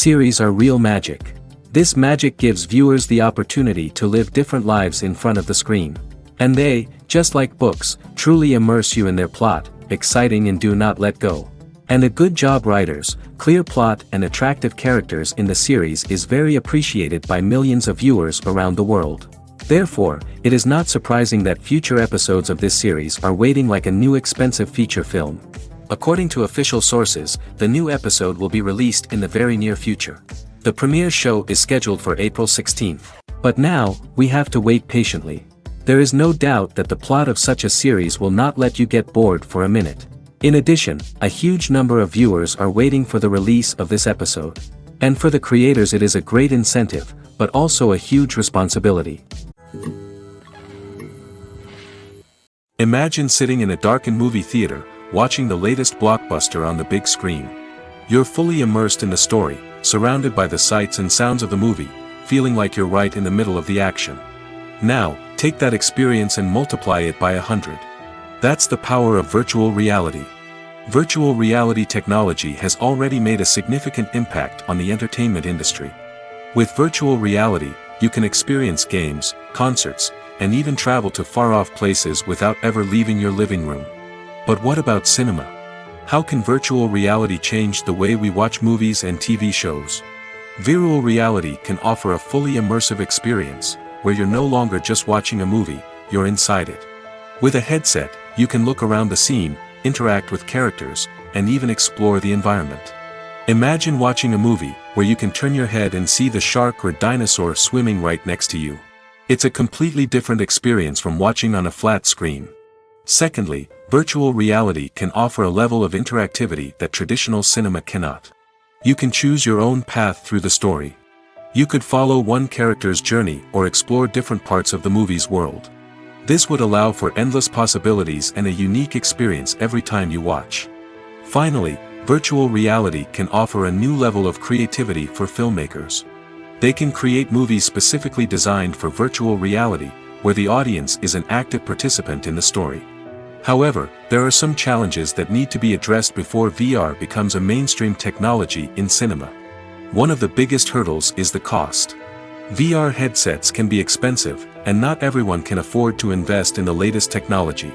series are real magic. This magic gives viewers the opportunity to live different lives in front of the screen. And they, just like books, truly immerse you in their plot, exciting and do not let go. And a good job writers, clear plot and attractive characters in the series is very appreciated by millions of viewers around the world. Therefore, it is not surprising that future episodes of this series are waiting like a new expensive feature film. According to official sources, the new episode will be released in the very near future. The premiere show is scheduled for April 16th. But now, we have to wait patiently. There is no doubt that the plot of such a series will not let you get bored for a minute. In addition, a huge number of viewers are waiting for the release of this episode. And for the creators it is a great incentive, but also a huge responsibility. Imagine sitting in a darkened movie theater, watching the latest blockbuster on the big screen. You're fully immersed in the story, surrounded by the sights and sounds of the movie, feeling like you're right in the middle of the action. Now, take that experience and multiply it by 100. That's the power of virtual reality. Virtual reality technology has already made a significant impact on the entertainment industry. With virtual reality, you can experience games, concerts, and even travel to far-off places without ever leaving your living room. But what about cinema? How can virtual reality change the way we watch movies and TV shows? Virtual reality can offer a fully immersive experience, where you're no longer just watching a movie, you're inside it. With a headset, you can look around the scene, interact with characters, and even explore the environment. Imagine watching a movie, where you can turn your head and see the shark or dinosaur swimming right next to you. It's a completely different experience from watching on a flat screen. Secondly, virtual reality can offer a level of interactivity that traditional cinema cannot. You can choose your own path through the story. You could follow one character's journey or explore different parts of the movie's world. This would allow for endless possibilities and a unique experience every time you watch. Finally, virtual reality can offer a new level of creativity for filmmakers. They can create movies specifically designed for virtual reality, where the audience is an active participant in the story. However, there are some challenges that need to be addressed before VR becomes a mainstream technology in cinema. One of the biggest hurdles is the cost. VR headsets can be expensive, and not everyone can afford to invest in the latest technology.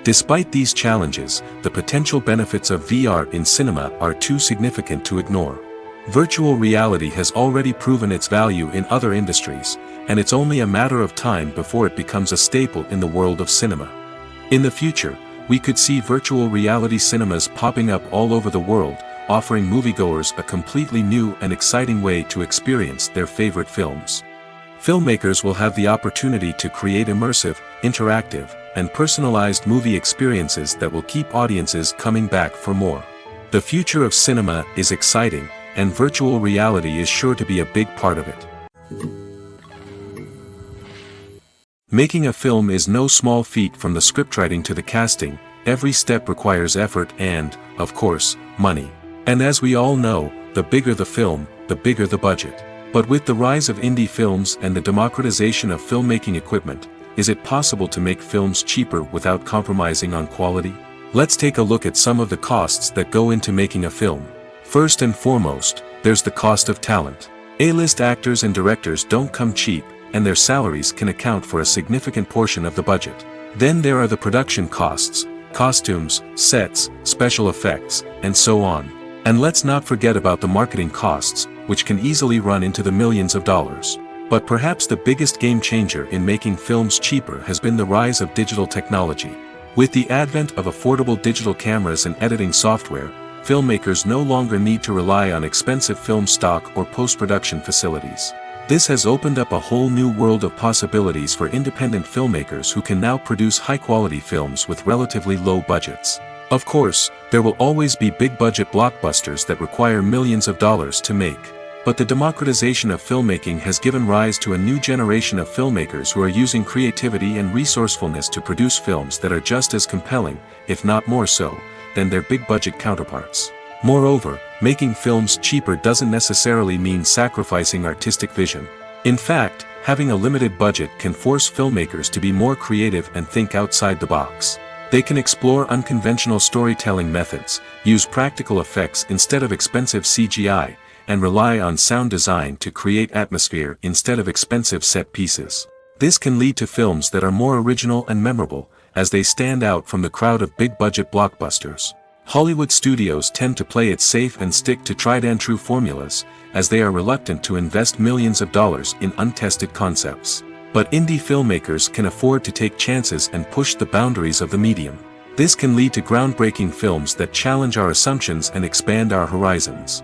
Despite these challenges, the potential benefits of VR in cinema are too significant to ignore. Virtual reality has already proven its value in other industries, and it's only a matter of time before it becomes a staple in the world of cinema. In the future, we could see virtual reality cinemas popping up all over the world, offering moviegoers a completely new and exciting way to experience their favorite films. Filmmakers will have the opportunity to create immersive, interactive, and personalized movie experiences that will keep audiences coming back for more. The future of cinema is exciting, and virtual reality is sure to be a big part of it. Making a film is no small feat. From the scriptwriting to the casting, every step requires effort and, of course, money. And as we all know, the bigger the film, the bigger the budget. But with the rise of indie films and the democratization of filmmaking equipment, is it possible to make films cheaper without compromising on quality? Let's take a look at some of the costs that go into making a film. First and foremost, there's the cost of talent. A-list actors and directors don't come cheap, and their salaries can account for a significant portion of the budget. Then there are the production costs, costumes, sets, special effects, and so on. And let's not forget about the marketing costs, which can easily run into the millions of dollars. But perhaps the biggest game changer in making films cheaper has been the rise of digital technology. With the advent of affordable digital cameras and editing software, filmmakers no longer need to rely on expensive film stock or post-production facilities. This has opened up a whole new world of possibilities for independent filmmakers who can now produce high-quality films with relatively low budgets. Of course, there will always be big-budget blockbusters that require millions of dollars to make. But the democratization of filmmaking has given rise to a new generation of filmmakers who are using creativity and resourcefulness to produce films that are just as compelling, if not more so, than their big-budget counterparts. Moreover, making films cheaper doesn't necessarily mean sacrificing artistic vision. In fact, having a limited budget can force filmmakers to be more creative and think outside the box. They can explore unconventional storytelling methods, use practical effects instead of expensive CGI, and rely on sound design to create atmosphere instead of expensive set pieces. This can lead to films that are more original and memorable, as they stand out from the crowd of big-budget blockbusters. Hollywood studios tend to play it safe and stick to tried-and-true formulas, as they are reluctant to invest millions of dollars in untested concepts. But indie filmmakers can afford to take chances and push the boundaries of the medium. This can lead to groundbreaking films that challenge our assumptions and expand our horizons.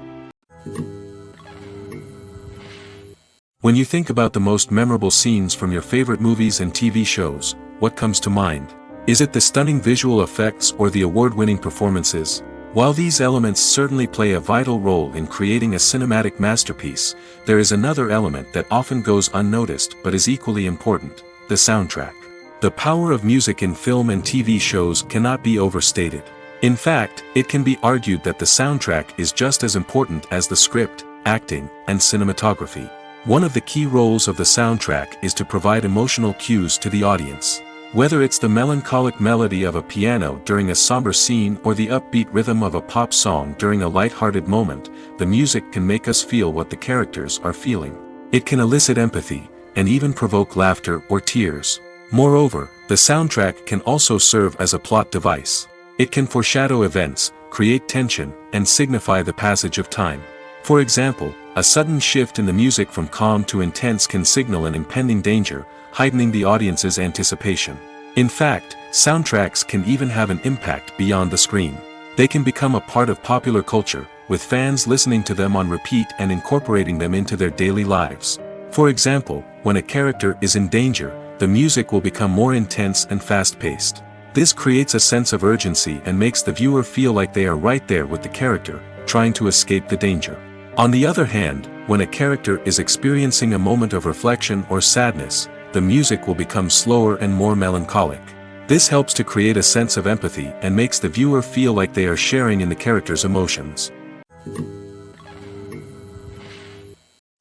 When you think about the most memorable scenes from your favorite movies and TV shows, what comes to mind? Is it the stunning visual effects or the award-winning performances? While these elements certainly play a vital role in creating a cinematic masterpiece, there is another element that often goes unnoticed but is equally important: the soundtrack. The power of music in film and TV shows cannot be overstated. In fact, it can be argued that the soundtrack is just as important as the script, acting, and cinematography. One of the key roles of the soundtrack is to provide emotional cues to the audience. Whether it's the melancholic melody of a piano during a somber scene or the upbeat rhythm of a pop song during a light-hearted moment, the music can make us feel what the characters are feeling. It can elicit empathy, and even provoke laughter or tears. Moreover, the soundtrack can also serve as a plot device. It can foreshadow events, create tension, and signify the passage of time. For example, a sudden shift in the music from calm to intense can signal an impending danger, heightening the audience's anticipation. In fact, soundtracks can even have an impact beyond the screen. They can become a part of popular culture, with fans listening to them on repeat and incorporating them into their daily lives. For example, when a character is in danger, the music will become more intense and fast-paced. This creates a sense of urgency and makes the viewer feel like they are right there with the character, trying to escape the danger. On the other hand, when a character is experiencing a moment of reflection or sadness, the music will become slower and more melancholic. This helps to create a sense of empathy and makes the viewer feel like they are sharing in the character's emotions.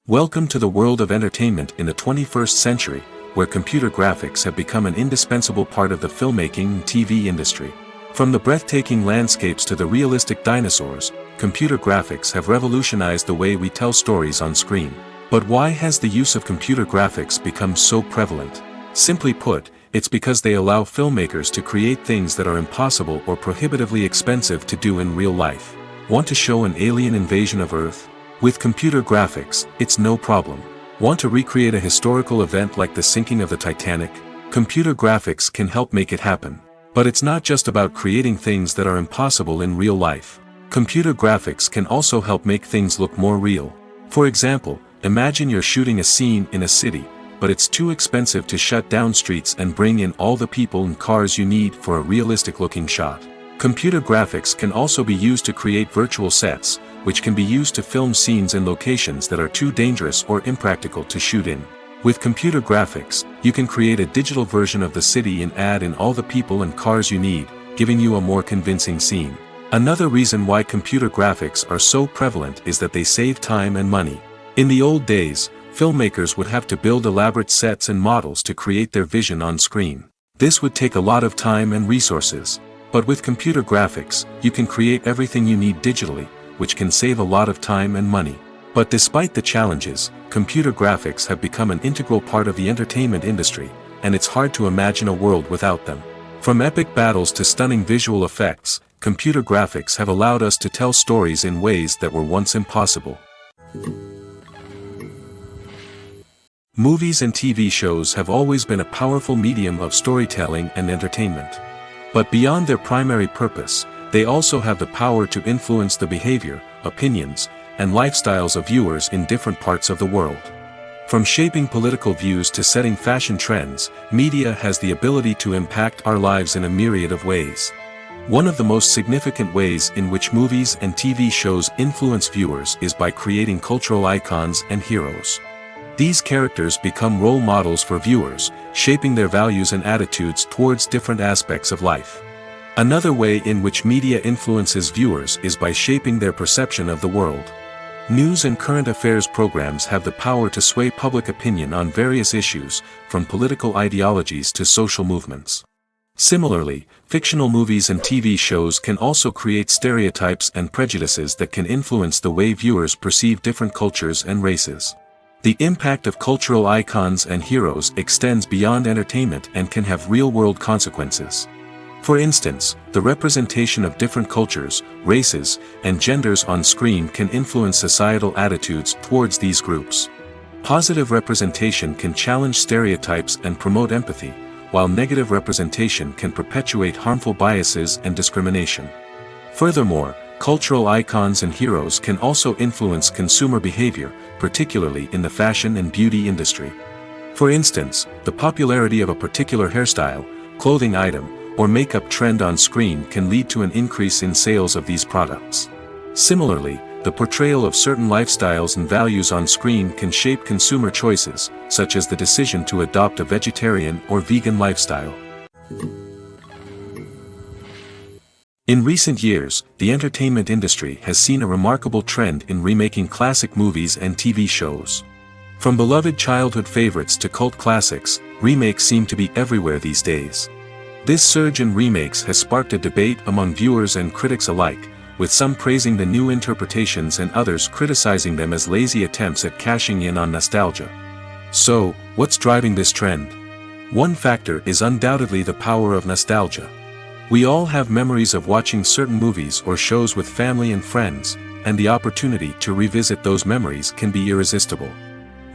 Welcome to the world of entertainment in the 21st century, where computer graphics have become an indispensable part of the filmmaking and TV industry. From the breathtaking landscapes to the realistic dinosaurs, computer graphics have revolutionized the way we tell stories on screen. But why has the use of computer graphics become so prevalent? Simply put, it's because they allow filmmakers to create things that are impossible or prohibitively expensive to do in real life. Want to show an alien invasion of Earth? With computer graphics, it's no problem. Want to recreate a historical event like the sinking of the Titanic? Computer graphics can help make it happen. But it's not just about creating things that are impossible in real life. Computer graphics can also help make things look more real. For example, imagine you're shooting a scene in a city, but it's too expensive to shut down streets and bring in all the people and cars you need for a realistic-looking shot. Computer graphics can also be used to create virtual sets, which can be used to film scenes in locations that are too dangerous or impractical to shoot in. With computer graphics, you can create a digital version of the city and add in all the people and cars you need, giving you a more convincing scene. Another reason why computer graphics are so prevalent is that they save time and money. In the old days, filmmakers would have to build elaborate sets and models to create their vision on screen. This would take a lot of time and resources. But with computer graphics, you can create everything you need digitally, which can save a lot of time and money. But despite the challenges, computer graphics have become an integral part of the entertainment industry, and it's hard to imagine a world without them. From epic battles to stunning visual effects, computer graphics have allowed us to tell stories in ways that were once impossible. Movies and TV shows have always been a powerful medium of storytelling and entertainment. But beyond their primary purpose, they also have the power to influence the behavior, opinions, and lifestyles of viewers in different parts of the world. From shaping political views to setting fashion trends, media has the ability to impact our lives in a myriad of ways. One of the most significant ways in which movies and TV shows influence viewers is by creating cultural icons and heroes. These characters become role models for viewers, shaping their values and attitudes towards different aspects of life. Another way in which media influences viewers is by shaping their perception of the world. News and current affairs programs have the power to sway public opinion on various issues, from political ideologies to social movements. Similarly, fictional movies and TV shows can also create stereotypes and prejudices that can influence the way viewers perceive different cultures and races. The impact of cultural icons and heroes extends beyond entertainment and can have real-world consequences. For instance, the representation of different cultures, races, and genders on screen can influence societal attitudes towards these groups. Positive representation can challenge stereotypes and promote empathy, while negative representation can perpetuate harmful biases and discrimination. Furthermore, cultural icons and heroes can also influence consumer behavior, particularly in the fashion and beauty industry. For instance, the popularity of a particular hairstyle, clothing item, or makeup trend on screen can lead to an increase in sales of these products. Similarly, the portrayal of certain lifestyles and values on screen can shape consumer choices, such as the decision to adopt a vegetarian or vegan lifestyle. In recent years, the entertainment industry has seen a remarkable trend in remaking classic movies and TV shows. From beloved childhood favorites to cult classics, remakes seem to be everywhere these days. This surge in remakes has sparked a debate among viewers and critics alike, with some praising the new interpretations and others criticizing them as lazy attempts at cashing in on nostalgia. So, what's driving this trend? One factor is undoubtedly the power of nostalgia. We all have memories of watching certain movies or shows with family and friends, and the opportunity to revisit those memories can be irresistible.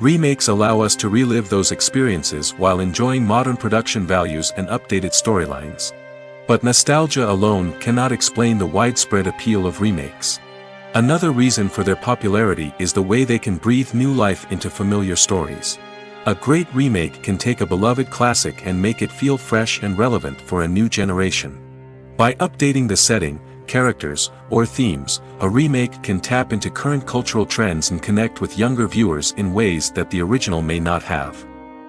Remakes allow us to relive those experiences while enjoying modern production values and updated storylines. But nostalgia alone cannot explain the widespread appeal of remakes. Another reason for their popularity is the way they can breathe new life into familiar stories. A great remake can take a beloved classic and make it feel fresh and relevant for a new generation. By updating the setting, characters, or themes, a remake can tap into current cultural trends and connect with younger viewers in ways that the original may not have.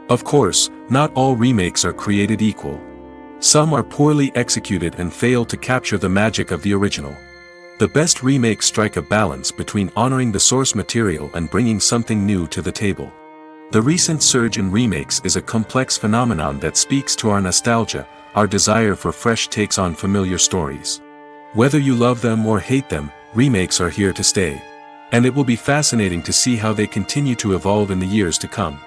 Of course, not all remakes are created equal. Some are poorly executed and fail to capture the magic of the original. The best remakes strike a balance between honoring the source material and bringing something new to the table. The recent surge in remakes is a complex phenomenon that speaks to our nostalgia, our desire for fresh takes on familiar stories. Whether you love them or hate them, remakes are here to stay. And it will be fascinating to see how they continue to evolve in the years to come.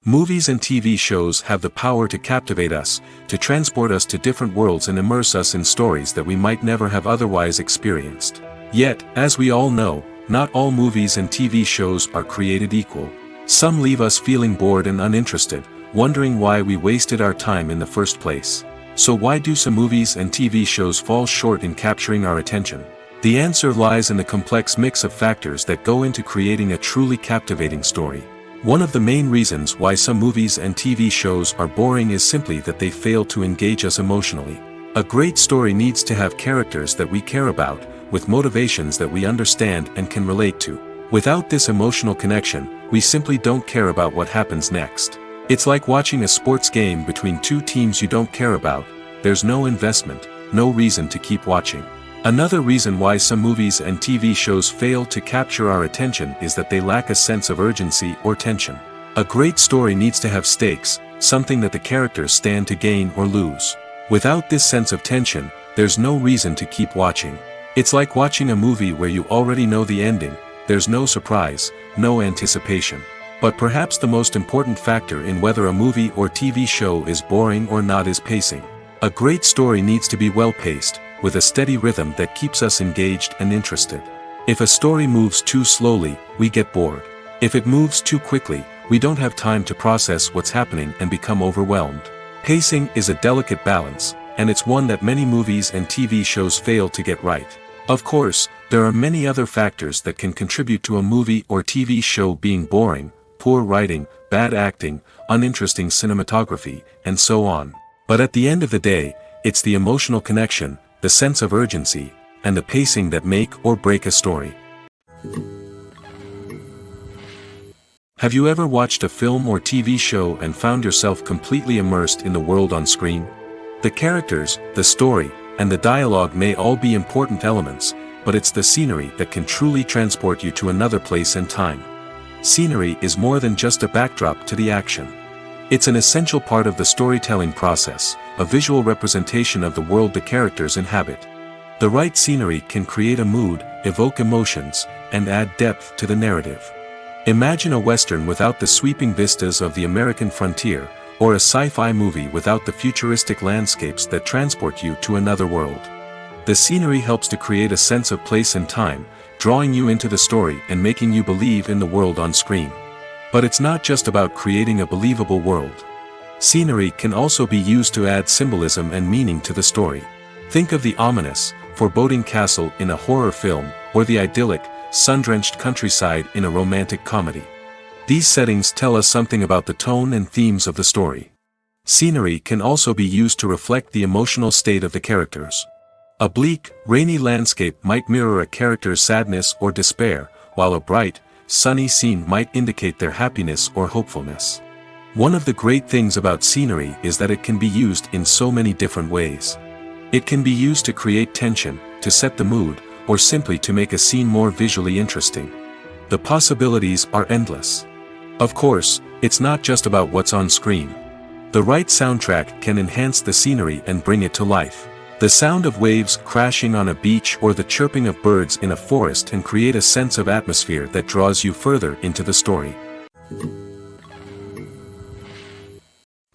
Movies and TV shows have the power to captivate us, to transport us to different worlds and immerse us in stories that we might never have otherwise experienced. Yet, as we all know, not all movies and TV shows are created equal. Some leave us feeling bored and uninterested, wondering why we wasted our time in the first place. So why do some movies and TV shows fall short in capturing our attention? The answer lies in the complex mix of factors that go into creating a truly captivating story. One of the main reasons why some movies and TV shows are boring is simply that they fail to engage us emotionally. A great story needs to have characters that we care about, with motivations that we understand and can relate to. Without this emotional connection, we simply don't care about what happens next. It's like watching a sports game between two teams you don't care about. There's no investment, no reason to keep watching. Another reason why some movies and TV shows fail to capture our attention is that they lack a sense of urgency or tension. A great story needs to have stakes, something that the characters stand to gain or lose. Without this sense of tension, there's no reason to keep watching. It's like watching a movie where you already know the ending. There's no surprise, no anticipation. But perhaps the most important factor in whether a movie or TV show is boring or not is pacing. A great story needs to be well-paced, with a steady rhythm that keeps us engaged and interested. If a story moves too slowly, we get bored. If it moves too quickly, we don't have time to process what's happening and become overwhelmed. Pacing is a delicate balance, and it's one that many movies and TV shows fail to get right. Of course, there are many other factors that can contribute to a movie or TV show being boring: poor writing, bad acting, uninteresting cinematography, and so on. But at the end of the day, it's the emotional connection, the sense of urgency, and the pacing that make or break a story. Have you ever watched a film or TV show and found yourself completely immersed in the world on screen? The characters, the story, and the dialogue may all be important elements, but it's the scenery that can truly transport you to another place and time. Scenery is more than just a backdrop to the action. It's an essential part of the storytelling process, a visual representation of the world the characters inhabit. The right scenery can create a mood, evoke emotions, and add depth to the narrative. Imagine a Western without the sweeping vistas of the American frontier, or a sci-fi movie without the futuristic landscapes that transport you to another world. The scenery helps to create a sense of place and time, drawing you into the story and making you believe in the world on screen. But it's not just about creating a believable world. Scenery can also be used to add symbolism and meaning to the story. Think of the ominous, foreboding castle in a horror film, or the idyllic, sun-drenched countryside in a romantic comedy. These settings tell us something about the tone and themes of the story. Scenery can also be used to reflect the emotional state of the characters. A bleak, rainy landscape might mirror a character's sadness or despair, while a bright, sunny scene might indicate their happiness or hopefulness. One of the great things about scenery is that it can be used in so many different ways. It can be used to create tension, to set the mood, or simply to make a scene more visually interesting. The possibilities are endless. Of course, it's not just about what's on screen. The right soundtrack can enhance the scenery and bring it to life. The sound of waves crashing on a beach or the chirping of birds in a forest can create a sense of atmosphere that draws you further into the story.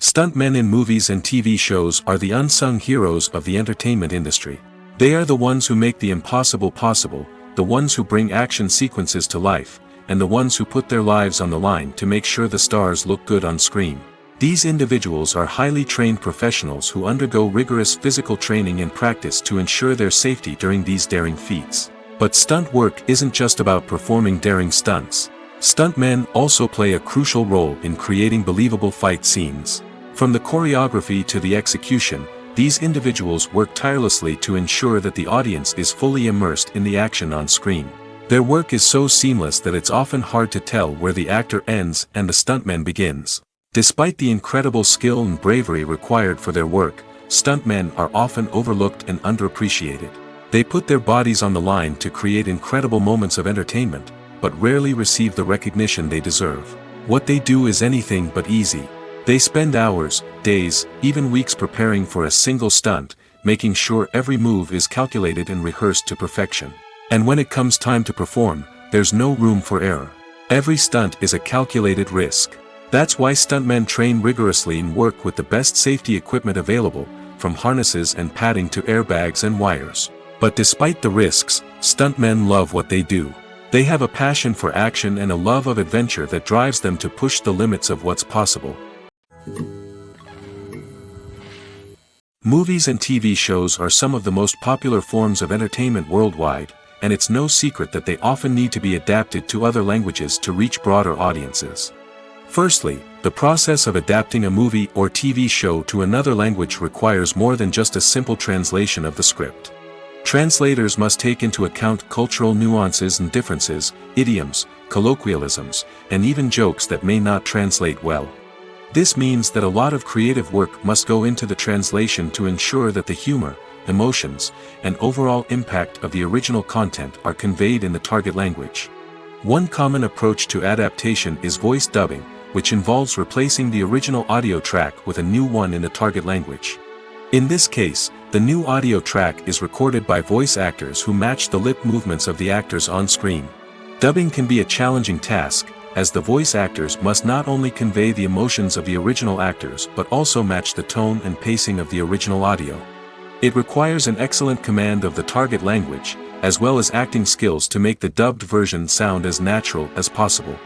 Stuntmen in movies and TV shows are the unsung heroes of the entertainment industry. They are the ones who make the impossible possible, the ones who bring action sequences to life, and the ones who put their lives on the line to make sure the stars look good on screen. These individuals are highly trained professionals who undergo rigorous physical training and practice to ensure their safety during these daring feats. But stunt work isn't just about performing daring stunts. Stuntmen also play a crucial role in creating believable fight scenes. From the choreography to the execution, these individuals work tirelessly to ensure that the audience is fully immersed in the action on screen. Their work is so seamless that it's often hard to tell where the actor ends and the stuntman begins. Despite the incredible skill and bravery required for their work, stuntmen are often overlooked and underappreciated. They put their bodies on the line to create incredible moments of entertainment, but rarely receive the recognition they deserve. What they do is anything but easy. They spend hours, days, even weeks preparing for a single stunt, making sure every move is calculated and rehearsed to perfection. And when it comes time to perform, there's no room for error. Every stunt is a calculated risk. That's why stuntmen train rigorously and work with the best safety equipment available, from harnesses and padding to airbags and wires. But despite the risks, stuntmen love what they do. They have a passion for action and a love of adventure that drives them to push the limits of what's possible. Movies and TV shows are some of the most popular forms of entertainment worldwide, and it's no secret that they often need to be adapted to other languages to reach broader audiences. Firstly, the process of adapting a movie or TV show to another language requires more than just a simple translation of the script. Translators must take into account cultural nuances and differences, idioms, colloquialisms, and even jokes that may not translate well. This means that a lot of creative work must go into the translation to ensure that the humor, emotions, and overall impact of the original content are conveyed in the target language. One common approach to adaptation is voice dubbing, which involves replacing the original audio track with a new one in the target language. In this case, the new audio track is recorded by voice actors who match the lip movements of the actors on screen. Dubbing can be a challenging task, as the voice actors must not only convey the emotions of the original actors but also match the tone and pacing of the original audio. It requires an excellent command of the target language, as well as acting skills to make the dubbed version sound as natural as possible.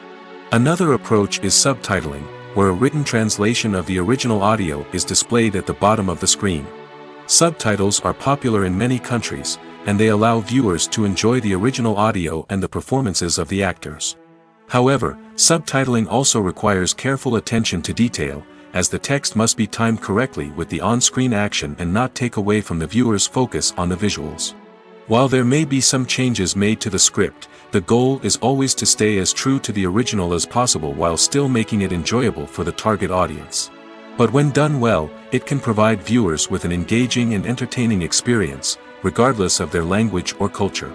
Another approach is subtitling, where a written translation of the original audio is displayed at the bottom of the screen. Subtitles are popular in many countries, and they allow viewers to enjoy the original audio and the performances of the actors. However, subtitling also requires careful attention to detail, as the text must be timed correctly with the on-screen action and not take away from the viewer's focus on the visuals. While there may be some changes made to the script, the goal is always to stay as true to the original as possible while still making it enjoyable for the target audience. But when done well, it can provide viewers with an engaging and entertaining experience, regardless of their language or culture.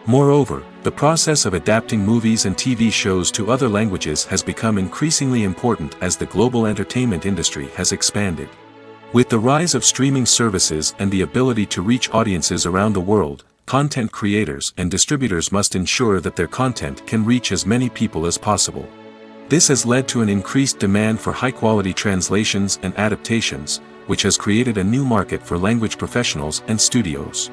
Moreover, the process of adapting movies and TV shows to other languages has become increasingly important as the global entertainment industry has expanded. With the rise of streaming services and the ability to reach audiences around the world, content creators and distributors must ensure that their content can reach as many people as possible. This has led to an increased demand for high-quality translations and adaptations, which has created a new market for language professionals and studios.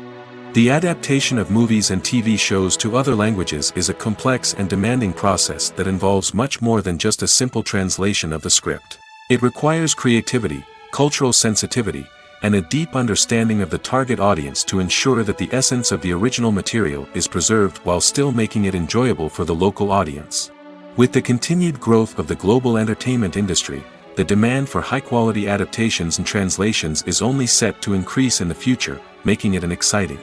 The adaptation of movies and TV shows to other languages is a complex and demanding process that involves much more than just a simple translation of the script. It requires creativity, cultural sensitivity, and a deep understanding of the target audience to ensure that the essence of the original material is preserved while still making it enjoyable for the local audience. With the continued growth of the global entertainment industry, the demand for high-quality adaptations and translations is only set to increase in the future, making it an exciting.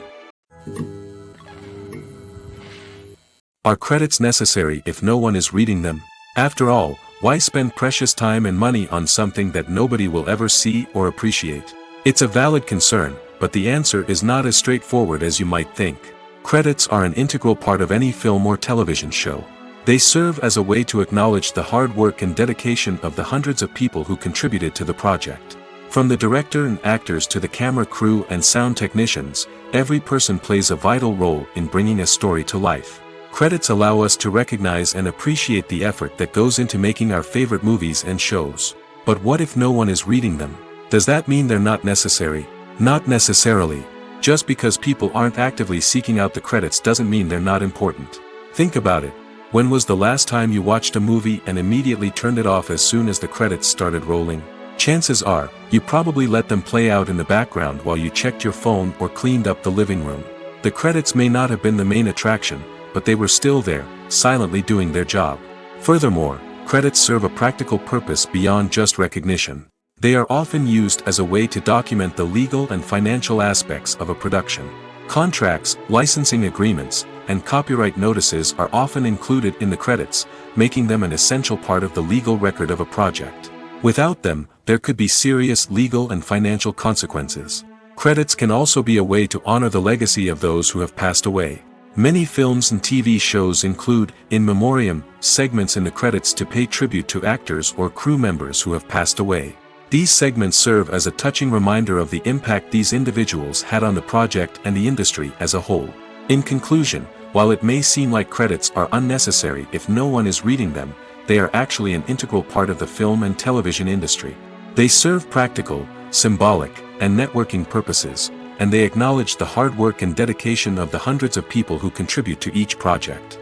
Are credits necessary if no one is reading them? After all, why spend precious time and money on something that nobody will ever see or appreciate? It's a valid concern, but the answer is not as straightforward as you might think. Credits are an integral part of any film or television show. They serve as a way to acknowledge the hard work and dedication of the hundreds of people who contributed to the project. From the director and actors to the camera crew and sound technicians, every person plays a vital role in bringing a story to life. Credits allow us to recognize and appreciate the effort that goes into making our favorite movies and shows. But what if no one is reading them? Does that mean they're not necessary? Not necessarily. Just because people aren't actively seeking out the credits doesn't mean they're not important. Think about it. When was the last time you watched a movie and immediately turned it off as soon as the credits started rolling? Chances are, you probably let them play out in the background while you checked your phone or cleaned up the living room. The credits may not have been the main attraction, but they were still there, silently doing their job. Furthermore, credits serve a practical purpose beyond just recognition. They are often used as a way to document the legal and financial aspects of a production. Contracts, licensing agreements, and copyright notices are often included in the credits, making them an essential part of the legal record of a project. Without them, there could be serious legal and financial consequences. Credits can also be a way to honor the legacy of those who have passed away. Many films and TV shows include, in memoriam, segments in the credits to pay tribute to actors or crew members who have passed away. These segments serve as a touching reminder of the impact these individuals had on the project and the industry as a whole. In conclusion, while it may seem like credits are unnecessary if no one is reading them, they are actually an integral part of the film and television industry. They serve practical, symbolic, and networking purposes, and they acknowledge the hard work and dedication of the hundreds of people who contribute to each project.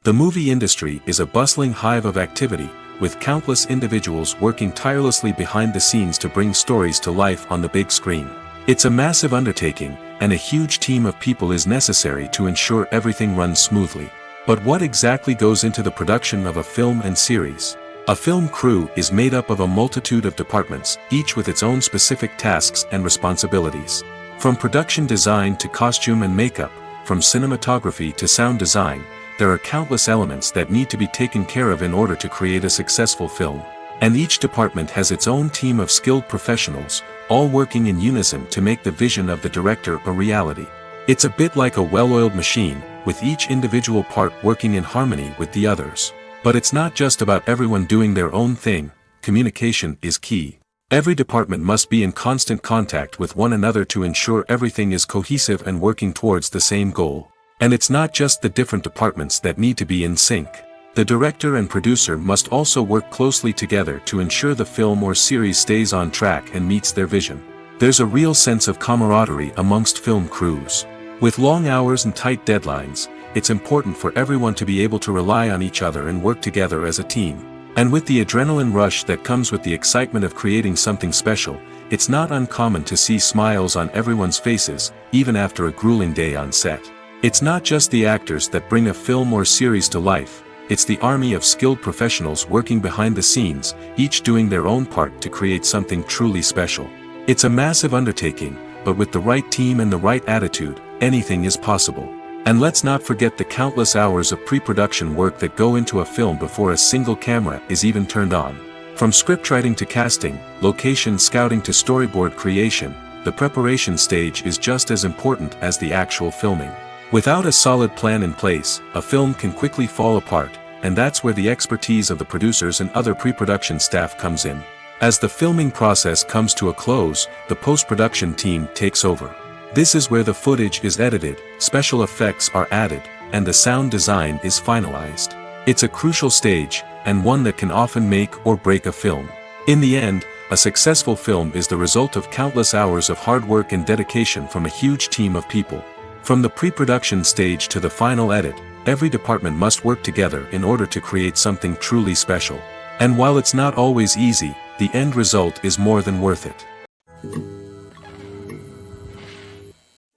The movie industry is a bustling hive of activity, with countless individuals working tirelessly behind the scenes to bring stories to life on the big screen. It's a massive undertaking, and a huge team of people is necessary to ensure everything runs smoothly. But what exactly goes into the production of a film and series? A film crew is made up of a multitude of departments, each with its own specific tasks and responsibilities. From production design to costume and makeup, from cinematography to sound design, there are countless elements that need to be taken care of in order to create a successful film. And each department has its own team of skilled professionals, all working in unison to make the vision of the director a reality. It's a bit like a well-oiled machine, with each individual part working in harmony with the others. But it's not just about everyone doing their own thing. Communication is key. Every department must be in constant contact with one another to ensure everything is cohesive and working towards the same goal. And it's not just the different departments that need to be in sync. The director and producer must also work closely together to ensure the film or series stays on track and meets their vision. There's a real sense of camaraderie amongst film crews. With long hours and tight deadlines, it's important for everyone to be able to rely on each other and work together as a team. And with the adrenaline rush that comes with the excitement of creating something special, it's not uncommon to see smiles on everyone's faces, even after a grueling day on set. It's not just the actors that bring a film or series to life, it's the army of skilled professionals working behind the scenes, each doing their own part to create something truly special. It's a massive undertaking, but with the right team and the right attitude, anything is possible. And let's not forget the countless hours of pre-production work that go into a film before a single camera is even turned on. From scriptwriting to casting, location scouting to storyboard creation, the preparation stage is just as important as the actual filming. Without a solid plan in place, a film can quickly fall apart, and that's where the expertise of the producers and other pre-production staff comes in. As the filming process comes to a close, the post-production team takes over. This is where the footage is edited, special effects are added, and the sound design is finalized. It's a crucial stage, and one that can often make or break a film. In the end, a successful film is the result of countless hours of hard work and dedication from a huge team of people. From the pre-production stage to the final edit, every department must work together in order to create something truly special. And while it's not always easy, the end result is more than worth it.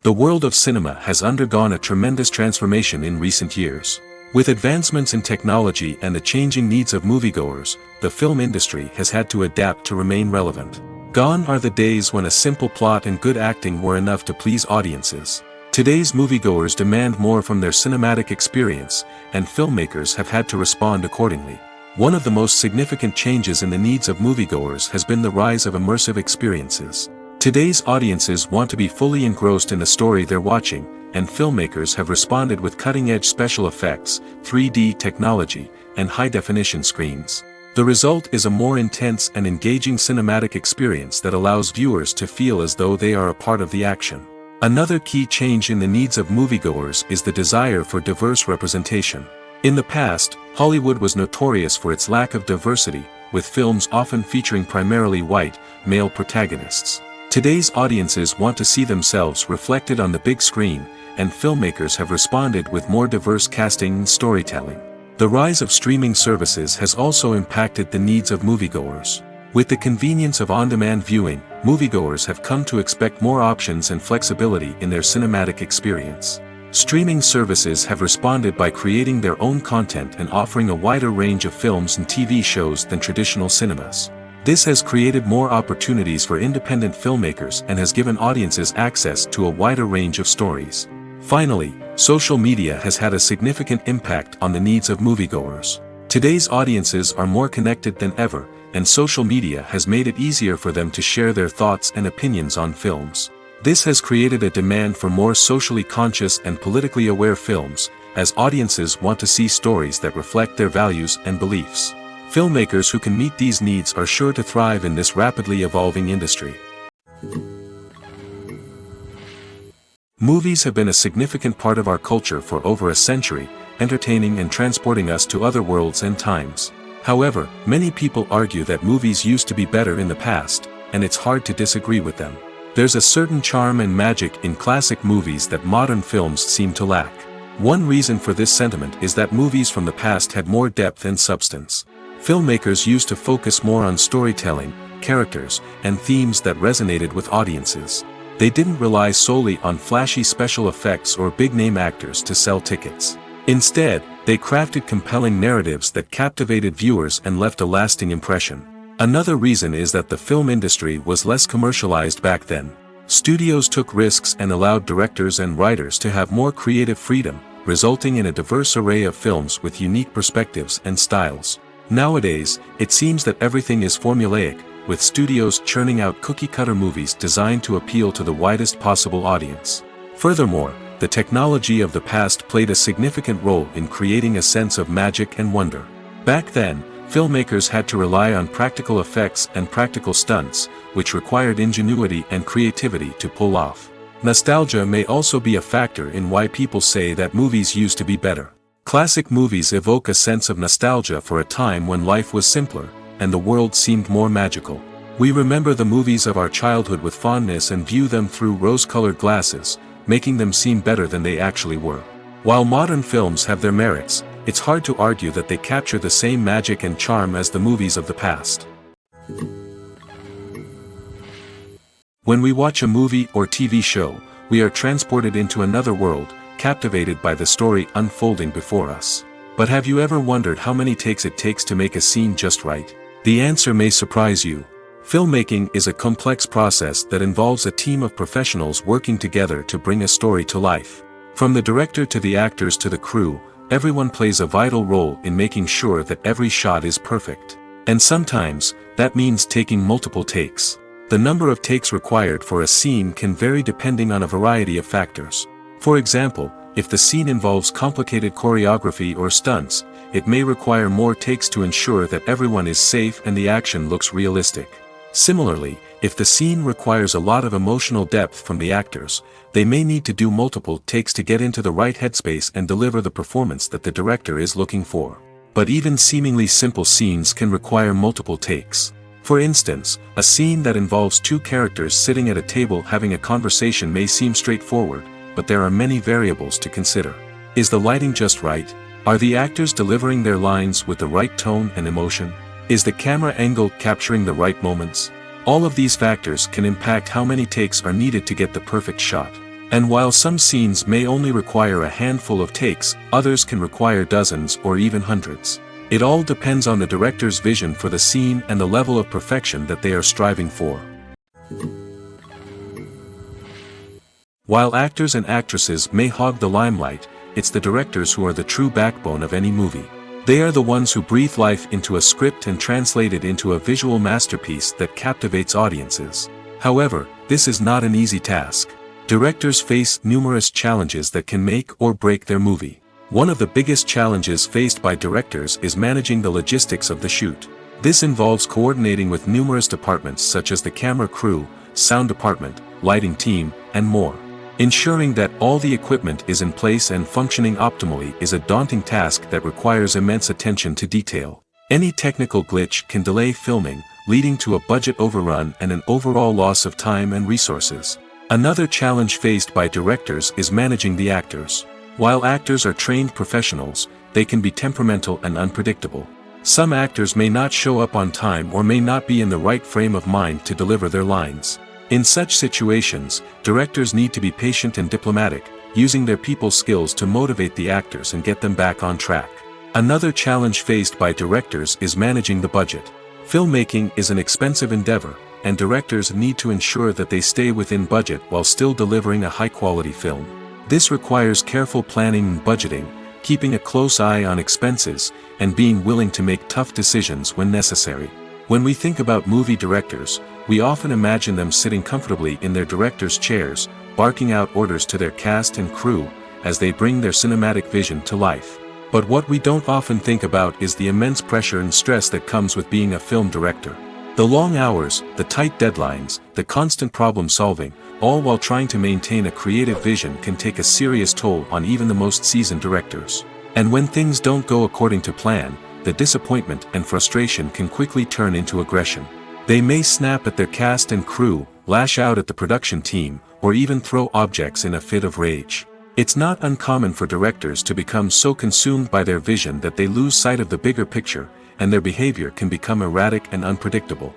The world of cinema has undergone a tremendous transformation in recent years. With advancements in technology and the changing needs of moviegoers, the film industry has had to adapt to remain relevant. Gone are the days when a simple plot and good acting were enough to please audiences. Today's moviegoers demand more from their cinematic experience, and filmmakers have had to respond accordingly. One of the most significant changes in the needs of moviegoers has been the rise of immersive experiences. Today's audiences want to be fully engrossed in the story they're watching, and filmmakers have responded with cutting-edge special effects, 3D technology, and high-definition screens. The result is a more intense and engaging cinematic experience that allows viewers to feel as though they are a part of the action. Another key change in the needs of moviegoers is the desire for diverse representation. In the past, Hollywood was notorious for its lack of diversity, with films often featuring primarily white, male protagonists. Today's audiences want to see themselves reflected on the big screen, and filmmakers have responded with more diverse casting and storytelling. The rise of streaming services has also impacted the needs of moviegoers. With the convenience of on-demand viewing, moviegoers have come to expect more options and flexibility in their cinematic experience. Streaming services have responded by creating their own content and offering a wider range of films and TV shows than traditional cinemas. This has created more opportunities for independent filmmakers and has given audiences access to a wider range of stories. Finally, social media has had a significant impact on the needs of moviegoers. Today's audiences are more connected than ever, and social media has made it easier for them to share their thoughts and opinions on films. This has created a demand for more socially conscious and politically aware films, as audiences want to see stories that reflect their values and beliefs. Filmmakers who can meet these needs are sure to thrive in this rapidly evolving industry. Movies have been a significant part of our culture for over a century, entertaining and transporting us to other worlds and times. However, many people argue that movies used to be better in the past, and it's hard to disagree with them. There's a certain charm and magic in classic movies that modern films seem to lack. One reason for this sentiment is that movies from the past had more depth and substance. Filmmakers used to focus more on storytelling, characters, and themes that resonated with audiences. They didn't rely solely on flashy special effects or big-name actors to sell tickets. Instead, they crafted compelling narratives that captivated viewers and left a lasting impression. Another reason is that the film industry was less commercialized back then. Studios took risks and allowed directors and writers to have more creative freedom, resulting in a diverse array of films with unique perspectives and styles. Nowadays, it seems that everything is formulaic, with studios churning out cookie-cutter movies designed to appeal to the widest possible audience. Furthermore, the technology of the past played a significant role in creating a sense of magic and wonder. Back then, filmmakers had to rely on practical effects and practical stunts, which required ingenuity and creativity to pull off. Nostalgia may also be a factor in why people say that movies used to be better. Classic movies evoke a sense of nostalgia for a time when life was simpler, and the world seemed more magical. We remember the movies of our childhood with fondness and view them through rose-colored glasses, making them seem better than they actually were. While modern films have their merits, it's hard to argue that they capture the same magic and charm as the movies of the past. When we watch a movie or TV show, we are transported into another world, captivated by the story unfolding before us. But have you ever wondered how many takes it takes to make a scene just right? The answer may surprise you. Filmmaking is a complex process that involves a team of professionals working together to bring a story to life. From the director to the actors to the crew, everyone plays a vital role in making sure that every shot is perfect. And sometimes, that means taking multiple takes. The number of takes required for a scene can vary depending on a variety of factors. For example, if the scene involves complicated choreography or stunts, it may require more takes to ensure that everyone is safe and the action looks realistic. Similarly, if the scene requires a lot of emotional depth from the actors, they may need to do multiple takes to get into the right headspace and deliver the performance that the director is looking for. But even seemingly simple scenes can require multiple takes. For instance, a scene that involves two characters sitting at a table having a conversation may seem straightforward, but there are many variables to consider. Is the lighting just right? Are the actors delivering their lines with the right tone and emotion? Is the camera angle capturing the right moments? All of these factors can impact how many takes are needed to get the perfect shot. And while some scenes may only require a handful of takes, others can require dozens or even hundreds. It all depends on the director's vision for the scene and the level of perfection that they are striving for. While actors and actresses may hog the limelight, it's the directors who are the true backbone of any movie. They are the ones who breathe life into a script and translate it into a visual masterpiece that captivates audiences. However, this is not an easy task. Directors face numerous challenges that can make or break their movie. One of the biggest challenges faced by directors is managing the logistics of the shoot. This involves coordinating with numerous departments such as the camera crew, sound department, lighting team, and more. Ensuring that all the equipment is in place and functioning optimally is a daunting task that requires immense attention to detail. Any technical glitch can delay filming, leading to a budget overrun and an overall loss of time and resources. Another challenge faced by directors is managing the actors. While actors are trained professionals, they can be temperamental and unpredictable. Some actors may not show up on time or may not be in the right frame of mind to deliver their lines. In such situations, directors need to be patient and diplomatic, using their people skills to motivate the actors and get them back on track. Another challenge faced by directors is managing the budget. Filmmaking is an expensive endeavor, and directors need to ensure that they stay within budget while still delivering a high-quality film. This requires careful planning and budgeting, keeping a close eye on expenses, and being willing to make tough decisions when necessary. When we think about movie directors, we often imagine them sitting comfortably in their director's chairs, barking out orders to their cast and crew, as they bring their cinematic vision to life. But what we don't often think about is the immense pressure and stress that comes with being a film director. The long hours, the tight deadlines, the constant problem solving, all while trying to maintain a creative vision can take a serious toll on even the most seasoned directors. And when things don't go according to plan, the disappointment and frustration can quickly turn into aggression. They may snap at their cast and crew, lash out at the production team, or even throw objects in a fit of rage. It's not uncommon for directors to become so consumed by their vision that they lose sight of the bigger picture, and their behavior can become erratic and unpredictable.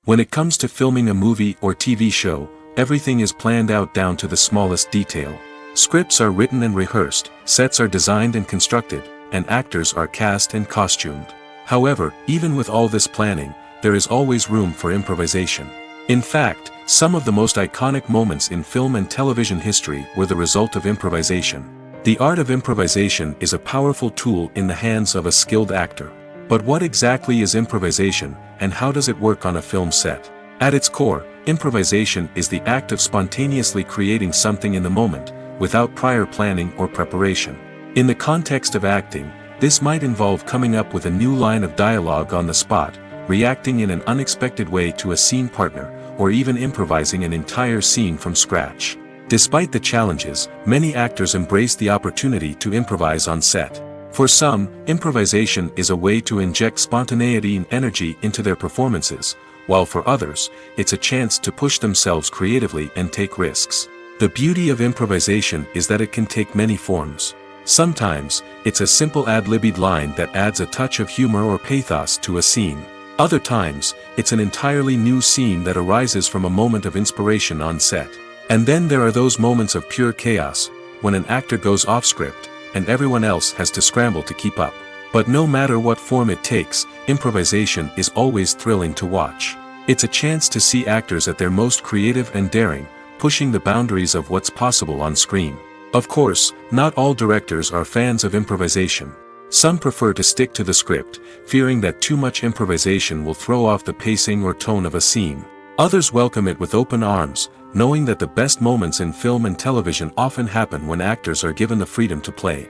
When it comes to filming a movie or TV show, everything is planned out down to the smallest detail. Scripts are written and rehearsed, sets are designed and constructed, and actors are cast and costumed. However, even with all this planning, there is always room for improvisation. In fact, some of the most iconic moments in film and television history were the result of improvisation. The art of improvisation is a powerful tool in the hands of a skilled actor. But what exactly is improvisation, and how does it work on a film set? At its core, improvisation is the act of spontaneously creating something in the moment, without prior planning or preparation. In the context of acting, this might involve coming up with a new line of dialogue on the spot, reacting in an unexpected way to a scene partner, or even improvising an entire scene from scratch. Despite the challenges, many actors embrace the opportunity to improvise on set. For some, improvisation is a way to inject spontaneity and energy into their performances, while for others, it's a chance to push themselves creatively and take risks. The beauty of improvisation is that it can take many forms. Sometimes, it's a simple ad-libbed line that adds a touch of humor or pathos to a scene. Other times, it's an entirely new scene that arises from a moment of inspiration on set. And then there are those moments of pure chaos, when an actor goes off script, and everyone else has to scramble to keep up. But no matter what form it takes, improvisation is always thrilling to watch. It's a chance to see actors at their most creative and daring, pushing the boundaries of what's possible on screen. Of course, not all directors are fans of improvisation. Some prefer to stick to the script, fearing that too much improvisation will throw off the pacing or tone of a scene. Others welcome it with open arms, knowing that the best moments in film and television often happen when actors are given the freedom to play.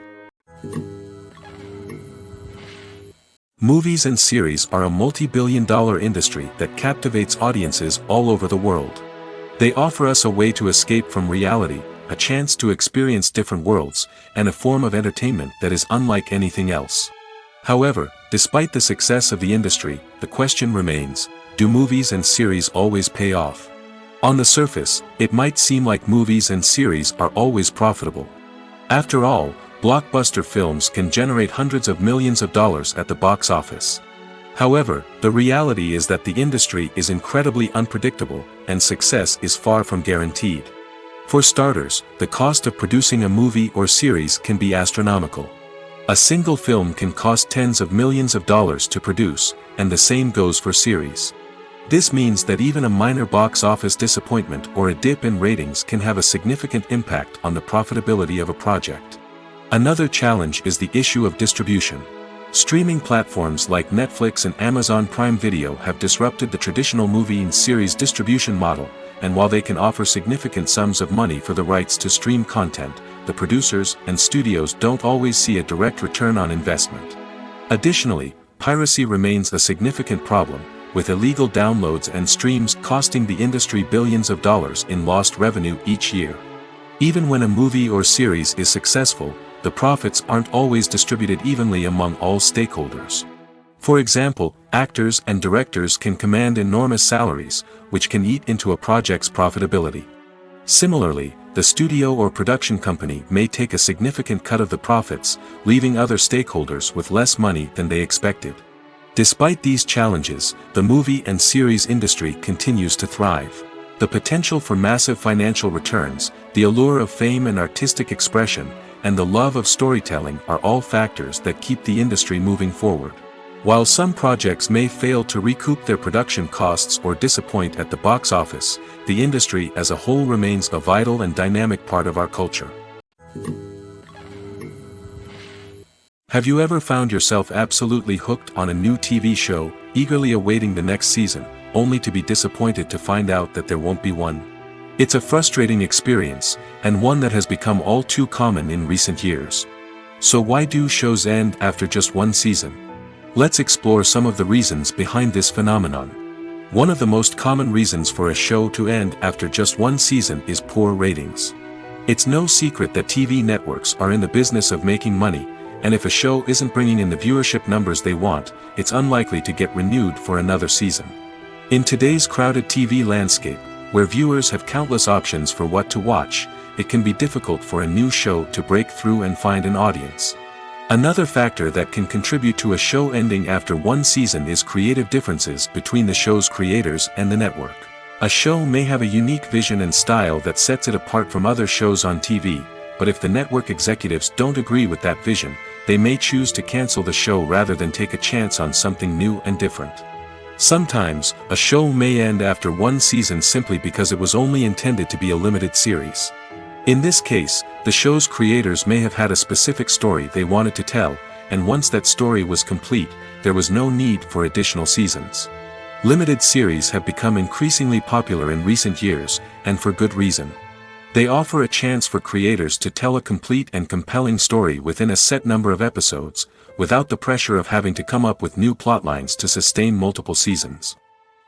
Movies and series are a multi-billion-dollar industry that captivates audiences all over the world. They offer us a way to escape from reality, a chance to experience different worlds, and a form of entertainment that is unlike anything else. However, despite the success of the industry, the question remains, do movies and series always pay off? On the surface, it might seem like movies and series are always profitable. After all, blockbuster films can generate hundreds of millions of dollars at the box office. However, the reality is that the industry is incredibly unpredictable, and success is far from guaranteed. For starters, the cost of producing a movie or series can be astronomical. A single film can cost tens of millions of dollars to produce, and the same goes for series. This means that even a minor box office disappointment or a dip in ratings can have a significant impact on the profitability of a project. Another challenge is the issue of distribution. Streaming platforms like Netflix and Amazon Prime Video have disrupted the traditional movie and series distribution model, and while they can offer significant sums of money for the rights to stream content, the producers and studios don't always see a direct return on investment. Additionally, piracy remains a significant problem, with illegal downloads and streams costing the industry billions of dollars in lost revenue each year. Even when a movie or series is successful, the profits aren't always distributed evenly among all stakeholders. For example, actors and directors can command enormous salaries, which can eat into a project's profitability. Similarly, the studio or production company may take a significant cut of the profits, leaving other stakeholders with less money than they expected. Despite these challenges, the movie and series industry continues to thrive. The potential for massive financial returns, the allure of fame and artistic expression, and the love of storytelling are all factors that keep the industry moving forward. While some projects may fail to recoup their production costs or disappoint at the box office, the industry as a whole remains a vital and dynamic part of our culture. Have you ever found yourself absolutely hooked on a new TV show, eagerly awaiting the next season, only to be disappointed to find out that there won't be one? It's a frustrating experience, and one that has become all too common in recent years. So why do shows end after just one season? Let's explore some of the reasons behind this phenomenon. One of the most common reasons for a show to end after just one season is poor ratings. It's no secret that TV networks are in the business of making money, and if a show isn't bringing in the viewership numbers they want, it's unlikely to get renewed for another season. In today's crowded TV landscape, where viewers have countless options for what to watch, it can be difficult for a new show to break through and find an audience. Another factor that can contribute to a show ending after one season is creative differences between the show's creators and the network. A show may have a unique vision and style that sets it apart from other shows on TV, but if the network executives don't agree with that vision, they may choose to cancel the show rather than take a chance on something new and different. Sometimes, a show may end after one season simply because it was only intended to be a limited series. In this case, the show's creators may have had a specific story they wanted to tell, and once that story was complete, there was no need for additional seasons. Limited series have become increasingly popular in recent years, and for good reason. They offer a chance for creators to tell a complete and compelling story within a set number of episodes, without the pressure of having to come up with new plotlines to sustain multiple seasons.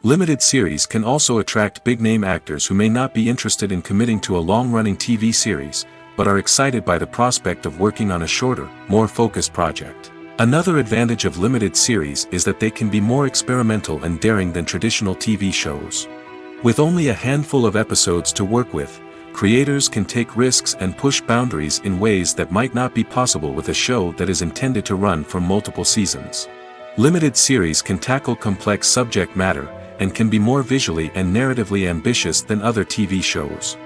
Limited series can also attract big-name actors who may not be interested in committing to a long-running TV series, but are excited by the prospect of working on a shorter, more focused project. Another advantage of limited series is that they can be more experimental and daring than traditional TV shows. With only a handful of episodes to work with, creators can take risks and push boundaries in ways that might not be possible with a show that is intended to run for multiple seasons. Limited series can tackle complex subject matter, and can be more visually and narratively ambitious than other TV shows.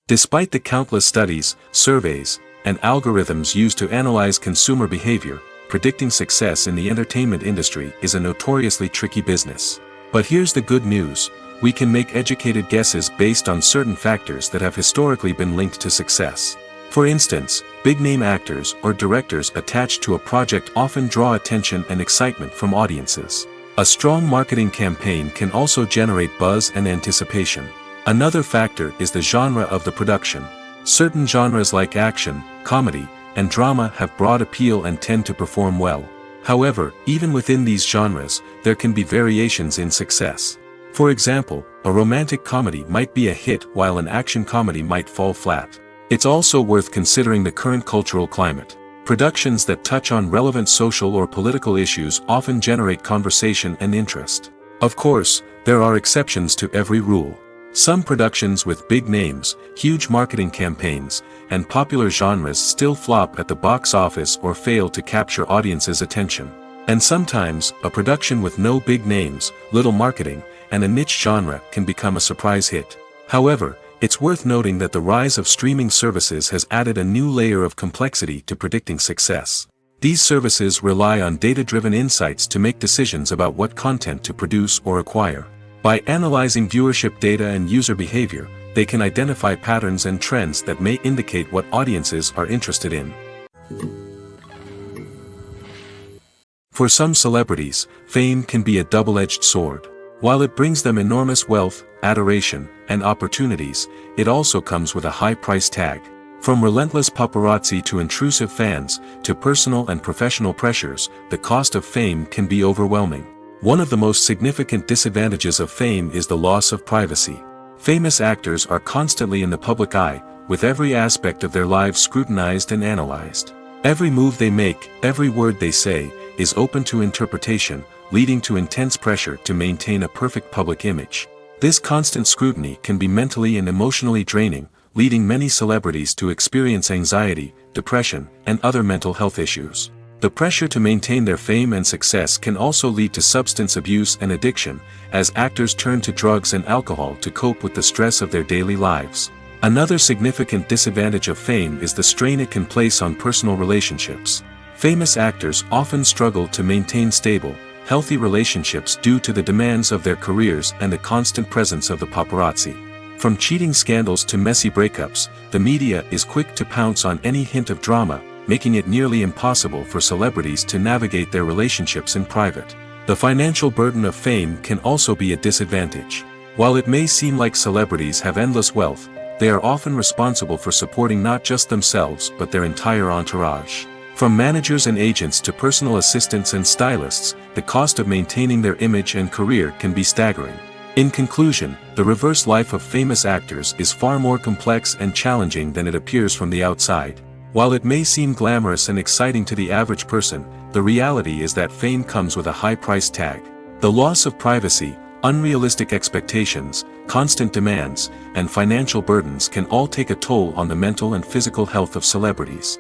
Despite the countless studies, surveys, and algorithms used to analyze consumer behavior, predicting success in the entertainment industry is a notoriously tricky business. But here's the good news: we can make educated guesses based on certain factors that have historically been linked to success. For instance, big-name actors or directors attached to a project often draw attention and excitement from audiences. A strong marketing campaign can also generate buzz and anticipation. Another factor is the genre of the production. Certain genres like action, comedy, and drama have broad appeal and tend to perform well. However, even within these genres, there can be variations in success. For example, a romantic comedy might be a hit while an action comedy might fall flat. It's also worth considering the current cultural climate. Productions that touch on relevant social or political issues often generate conversation and interest. Of course, there are exceptions to every rule. Some productions with big names, huge marketing campaigns, and popular genres still flop at the box office or fail to capture audiences' attention. And sometimes, a production with no big names, little marketing, and a niche genre can become a surprise hit. However, it's worth noting that the rise of streaming services has added a new layer of complexity to predicting success. These services rely on data-driven insights to make decisions about what content to produce or acquire. By analyzing viewership data and user behavior, they can identify patterns and trends that may indicate what audiences are interested in. For some celebrities, fame can be a double-edged sword. While it brings them enormous wealth, adoration, and opportunities, it also comes with a high price tag. From relentless paparazzi to intrusive fans, to personal and professional pressures, the cost of fame can be overwhelming. One of the most significant disadvantages of fame is the loss of privacy. Famous actors are constantly in the public eye, with every aspect of their lives scrutinized and analyzed. Every move they make, every word they say, is open to interpretation, leading to intense pressure to maintain a perfect public image. This constant scrutiny can be mentally and emotionally draining, leading many celebrities to experience anxiety, depression, and other mental health issues. The pressure to maintain their fame and success can also lead to substance abuse and addiction, as actors turn to drugs and alcohol to cope with the stress of their daily lives. Another significant disadvantage of fame is the strain it can place on personal relationships. Famous actors often struggle to maintain stable, healthy relationships due to the demands of their careers and the constant presence of the paparazzi. From cheating scandals to messy breakups, the media is quick to pounce on any hint of drama, making it nearly impossible for celebrities to navigate their relationships in private. The financial burden of fame can also be a disadvantage. While it may seem like celebrities have endless wealth, they are often responsible for supporting not just themselves but their entire entourage. From managers and agents to personal assistants and stylists, the cost of maintaining their image and career can be staggering. In conclusion, the reverse life of famous actors is far more complex and challenging than it appears from the outside. While it may seem glamorous and exciting to the average person, the reality is that fame comes with a high price tag. The loss of privacy, unrealistic expectations, constant demands, and financial burdens can all take a toll on the mental and physical health of celebrities.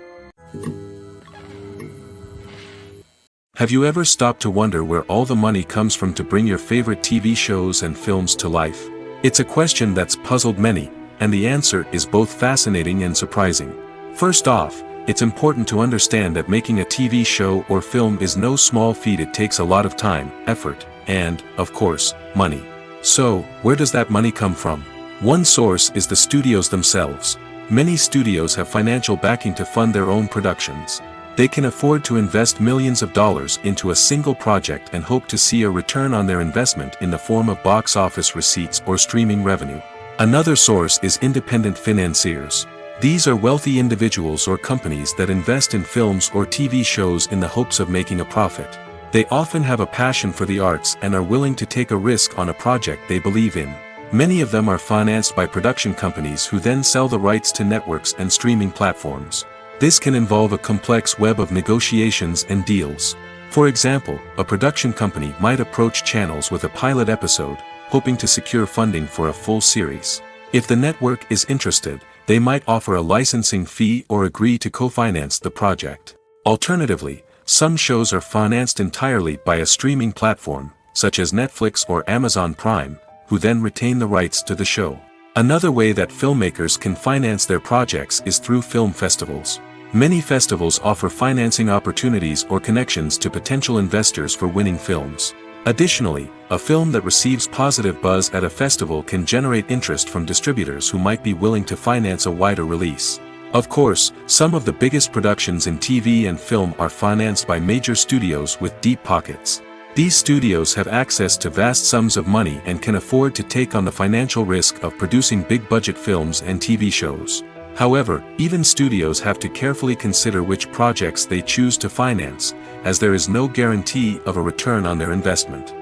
Have you ever stopped to wonder where all the money comes from to bring your favorite TV shows and films to life? It's a question that's puzzled many, and the answer is both fascinating and surprising. First off, it's important to understand that making a TV show or film is no small feat. It takes a lot of time, effort, and, of course, money. So, where does that money come from? One source is the studios themselves. Many studios have financial backing to fund their own productions. They can afford to invest millions of dollars into a single project and hope to see a return on their investment in the form of box office receipts or streaming revenue. Another source is independent financiers. These are wealthy individuals or companies that invest in films or TV shows in the hopes of making a profit. They often have a passion for the arts and are willing to take a risk on a project they believe in. Many of them are financed by production companies who then sell the rights to networks and streaming platforms. This can involve a complex web of negotiations and deals. For example, a production company might approach channels with a pilot episode, hoping to secure funding for a full series. If the network is interested, they might offer a licensing fee or agree to co-finance the project. Alternatively, some shows are financed entirely by a streaming platform, such as Netflix or Amazon Prime, who then retain the rights to the show. Another way that filmmakers can finance their projects is through film festivals. Many festivals offer financing opportunities or connections to potential investors for winning films. Additionally, a film that receives positive buzz at a festival can generate interest from distributors who might be willing to finance a wider release. Of course, some of the biggest productions in TV and film are financed by major studios with deep pockets. These studios have access to vast sums of money and can afford to take on the financial risk of producing big-budget films and TV shows. However, even studios have to carefully consider which projects they choose to finance, as there is no guarantee of a return on their investment.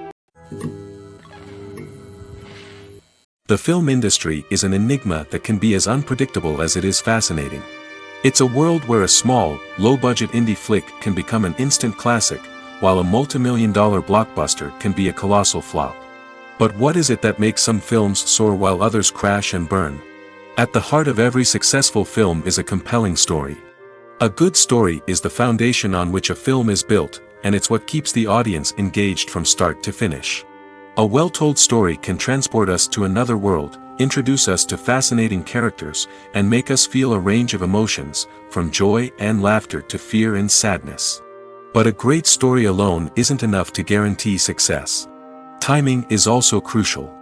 The film industry is an enigma that can be as unpredictable as it is fascinating. It's a world where a small, low-budget indie flick can become an instant classic, while a multi-million-dollar blockbuster can be a colossal flop. But what is it that makes some films soar while others crash and burn? At the heart of every successful film is a compelling story. A good story is the foundation on which a film is built, and it's what keeps the audience engaged from start to finish. A well-told story can transport us to another world, introduce us to fascinating characters, and make us feel a range of emotions, from joy and laughter to fear and sadness. But a great story alone isn't enough to guarantee success. Timing is also crucial.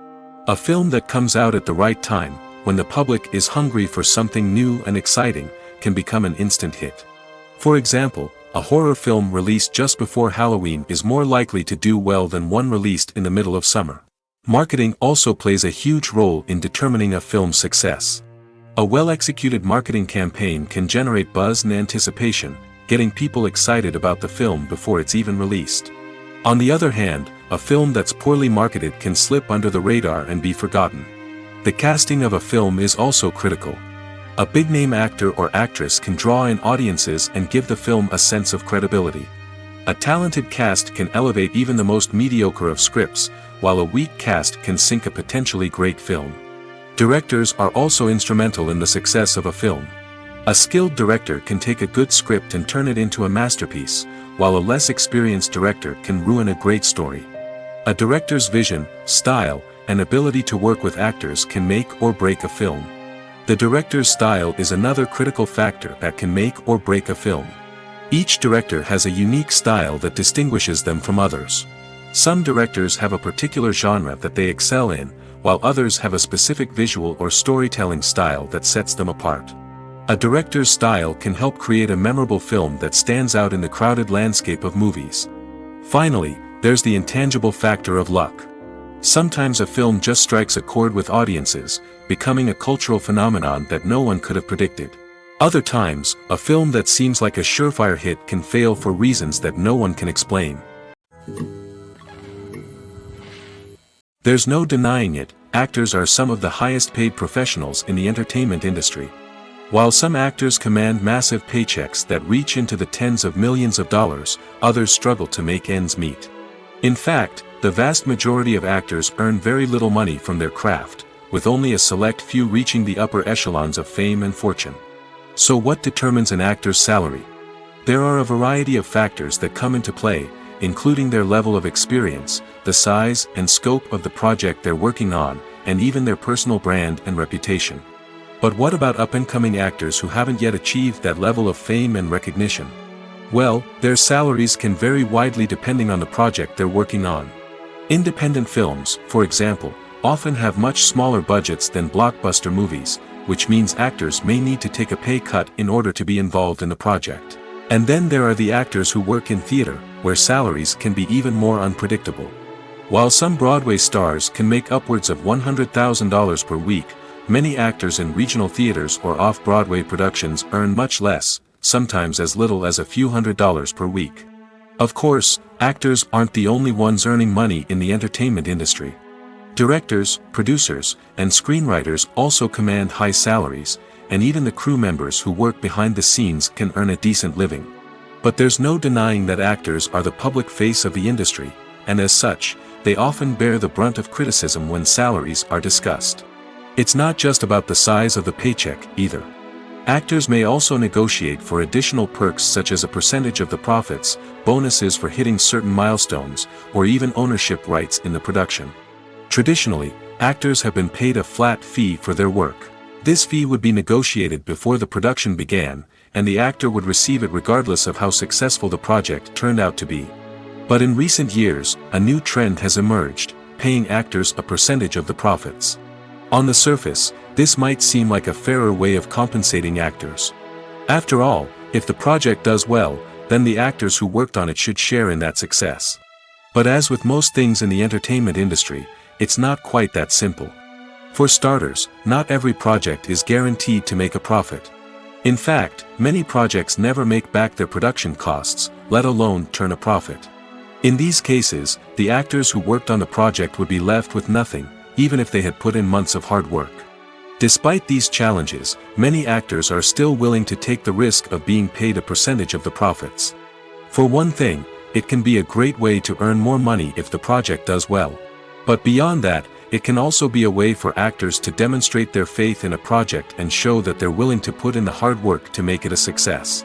A film that comes out at the right time, when the public is hungry for something new and exciting, can become an instant hit. For example, a horror film released just before Halloween is more likely to do well than one released in the middle of summer. Marketing also plays a huge role in determining a film's success. A well-executed marketing campaign can generate buzz and anticipation, getting people excited about the film before it's even released. On the other hand, a film that's poorly marketed can slip under the radar and be forgotten. The casting of a film is also critical. A big-name actor or actress can draw in audiences and give the film a sense of credibility. A talented cast can elevate even the most mediocre of scripts, while a weak cast can sink a potentially great film. Directors are also instrumental in the success of a film. A skilled director can take a good script and turn it into a masterpiece, while a less experienced director can ruin a great story. A director's vision, style, and ability to work with actors can make or break a film. The director's style is another critical factor that can make or break a film. Each director has a unique style that distinguishes them from others. Some directors have a particular genre that they excel in, while others have a specific visual or storytelling style that sets them apart. A director's style can help create a memorable film that stands out in the crowded landscape of movies. Finally, there's the intangible factor of luck. Sometimes a film just strikes a chord with audiences, becoming a cultural phenomenon that no one could have predicted. Other times, a film that seems like a surefire hit can fail for reasons that no one can explain. There's no denying it, actors are some of the highest paid professionals in the entertainment industry. While some actors command massive paychecks that reach into the tens of millions of dollars, others struggle to make ends meet. In fact, the vast majority of actors earn very little money from their craft, with only a select few reaching the upper echelons of fame and fortune. So what determines an actor's salary? There are a variety of factors that come into play, including their level of experience, the size and scope of the project they're working on, and even their personal brand and reputation. But what about up-and-coming actors who haven't yet achieved that level of fame and recognition? Well, their salaries can vary widely depending on the project they're working on. Independent films, for example, often have much smaller budgets than blockbuster movies, which means actors may need to take a pay cut in order to be involved in the project. And then there are the actors who work in theater, where salaries can be even more unpredictable. While some Broadway stars can make upwards of $100,000 per week, many actors in regional theaters or off-Broadway productions earn much less, sometimes as little as a few $100s per week. Of course, actors aren't the only ones earning money in the entertainment industry. Directors, producers, and screenwriters also command high salaries, and even the crew members who work behind the scenes can earn a decent living. But there's no denying that actors are the public face of the industry, and as such, they often bear the brunt of criticism when salaries are discussed. It's not just about the size of the paycheck, either. Actors may also negotiate for additional perks such as a percentage of the profits, bonuses for hitting certain milestones, or even ownership rights in the production. Traditionally, actors have been paid a flat fee for their work. This fee would be negotiated before the production began, and the actor would receive it regardless of how successful the project turned out to be. But in recent years, a new trend has emerged, paying actors a percentage of the profits. On the surface, this might seem like a fairer way of compensating actors. After all, if the project does well, then the actors who worked on it should share in that success. But as with most things in the entertainment industry, it's not quite that simple. For starters, not every project is guaranteed to make a profit. In fact, many projects never make back their production costs, let alone turn a profit. In these cases, the actors who worked on the project would be left with nothing, even if they had put in months of hard work. Despite these challenges, many actors are still willing to take the risk of being paid a percentage of the profits. For one thing, it can be a great way to earn more money if the project does well. But beyond that, it can also be a way for actors to demonstrate their faith in a project and show that they're willing to put in the hard work to make it a success.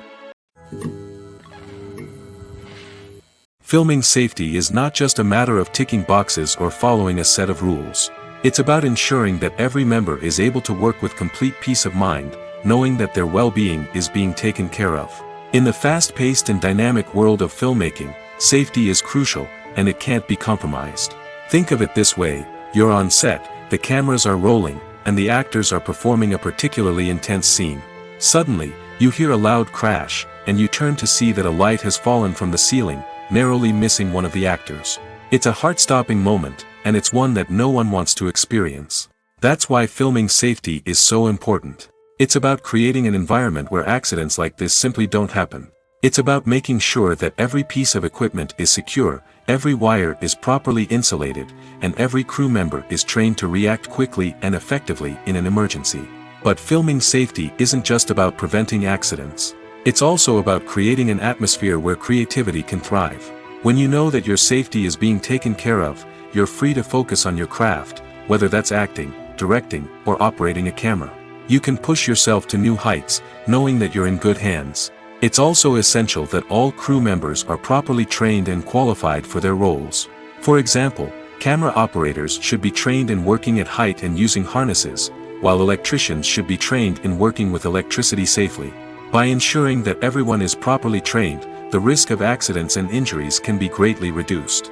Filming safety is not just a matter of ticking boxes or following a set of rules. It's about ensuring that every member is able to work with complete peace of mind, knowing that their well-being is being taken care of. In the fast-paced and dynamic world of filmmaking, safety is crucial, and it can't be compromised. Think of it this way: you're on set, the cameras are rolling, and the actors are performing a particularly intense scene. Suddenly, you hear a loud crash, and you turn to see that a light has fallen from the ceiling, narrowly missing one of the actors. It's a heart-stopping moment, and it's one that no one wants to experience. That's why filming safety is so important. It's about creating an environment where accidents like this simply don't happen. It's about making sure that every piece of equipment is secure, every wire is properly insulated, and every crew member is trained to react quickly and effectively in an emergency. But filming safety isn't just about preventing accidents. It's also about creating an atmosphere where creativity can thrive. When you know that your safety is being taken care of, you're free to focus on your craft, whether that's acting, directing, or operating a camera. You can push yourself to new heights, knowing that you're in good hands. It's also essential that all crew members are properly trained and qualified for their roles. For example, camera operators should be trained in working at height and using harnesses, while electricians should be trained in working with electricity safely. By ensuring that everyone is properly trained, the risk of accidents and injuries can be greatly reduced.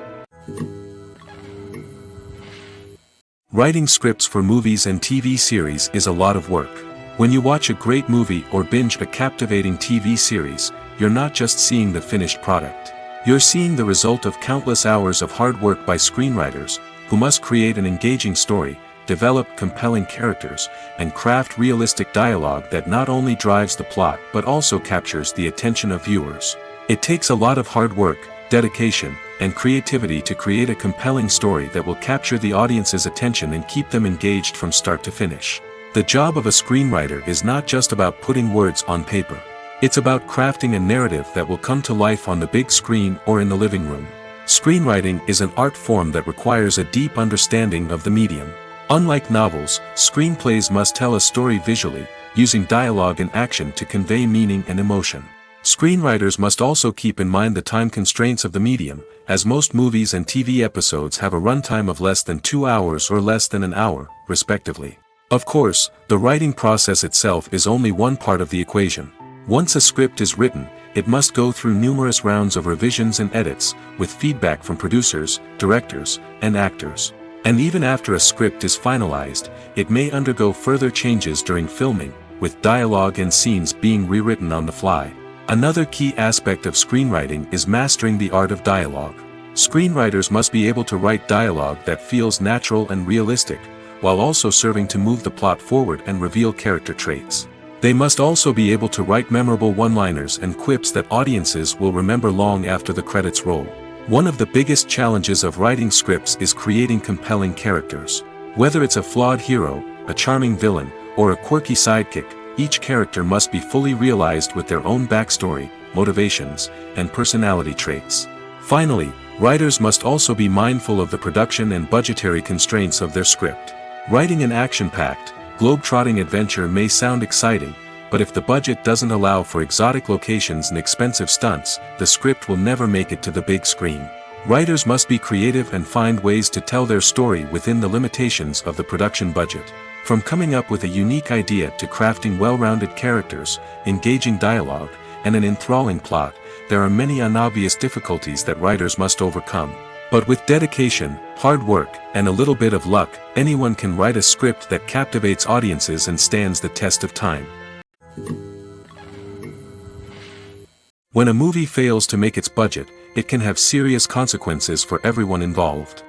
Writing scripts for movies and TV series is a lot of work. When you watch a great movie or binge a captivating TV series, you're not just seeing the finished product. You're seeing the result of countless hours of hard work by screenwriters, who must create an engaging story, develop compelling characters, and craft realistic dialogue that not only drives the plot but also captures the attention of viewers. It takes a lot of hard work, dedication, and creativity to create a compelling story that will capture the audience's attention and keep them engaged from start to finish. The job of a screenwriter is not just about putting words on paper. It's about crafting a narrative that will come to life on the big screen or in the living room. Screenwriting is an art form that requires a deep understanding of the medium. Unlike novels, screenplays must tell a story visually, using dialogue and action to convey meaning and emotion. Screenwriters must also keep in mind the time constraints of the medium, as most movies and TV episodes have a runtime of less than 2 hours or less than an hour, respectively. Of course, the writing process itself is only one part of the equation. Once a script is written, it must go through numerous rounds of revisions and edits, with feedback from producers, directors, and actors. And even after a script is finalized, it may undergo further changes during filming, with dialogue and scenes being rewritten on the fly. Another key aspect of screenwriting is mastering the art of dialogue. Screenwriters must be able to write dialogue that feels natural and realistic, while also serving to move the plot forward and reveal character traits. They must also be able to write memorable one-liners and quips that audiences will remember long after the credits roll. One of the biggest challenges of writing scripts is creating compelling characters. Whether it's a flawed hero, a charming villain, or a quirky sidekick, each character must be fully realized with their own backstory, motivations, and personality traits. Finally, writers must also be mindful of the production and budgetary constraints of their script. Writing an action-packed, globe-trotting adventure may sound exciting, but if the budget doesn't allow for exotic locations and expensive stunts, the script will never make it to the big screen. Writers must be creative and find ways to tell their story within the limitations of the production budget. From coming up with a unique idea to crafting well-rounded characters, engaging dialogue, and an enthralling plot, there are many unobvious difficulties that writers must overcome. But with dedication, hard work, and a little bit of luck, anyone can write a script that captivates audiences and stands the test of time. When a movie fails to make its budget, it can have serious consequences for everyone involved.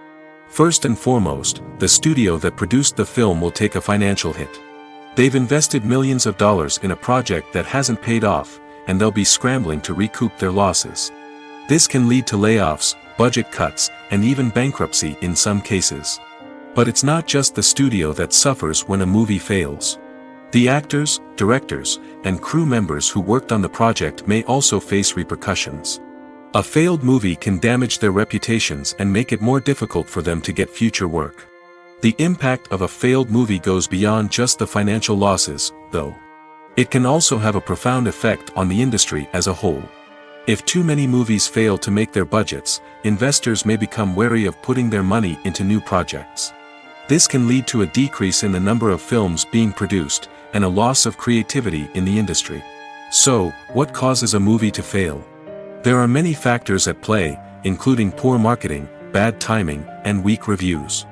First and foremost, the studio that produced the film will take a financial hit. They've invested millions of dollars in a project that hasn't paid off, and they'll be scrambling to recoup their losses. This can lead to layoffs, budget cuts, and even bankruptcy in some cases. But it's not just the studio that suffers when a movie fails. The actors, directors, and crew members who worked on the project may also face repercussions. A failed movie can damage their reputations and make it more difficult for them to get future work. The impact of a failed movie goes beyond just the financial losses, though. It can also have a profound effect on the industry as a whole. If too many movies fail to make their budgets, investors may become wary of putting their money into new projects. This can lead to a decrease in the number of films being produced, and a loss of creativity in the industry. So, what causes a movie to fail? There are many factors at play, including poor marketing, bad timing, and weak reviews.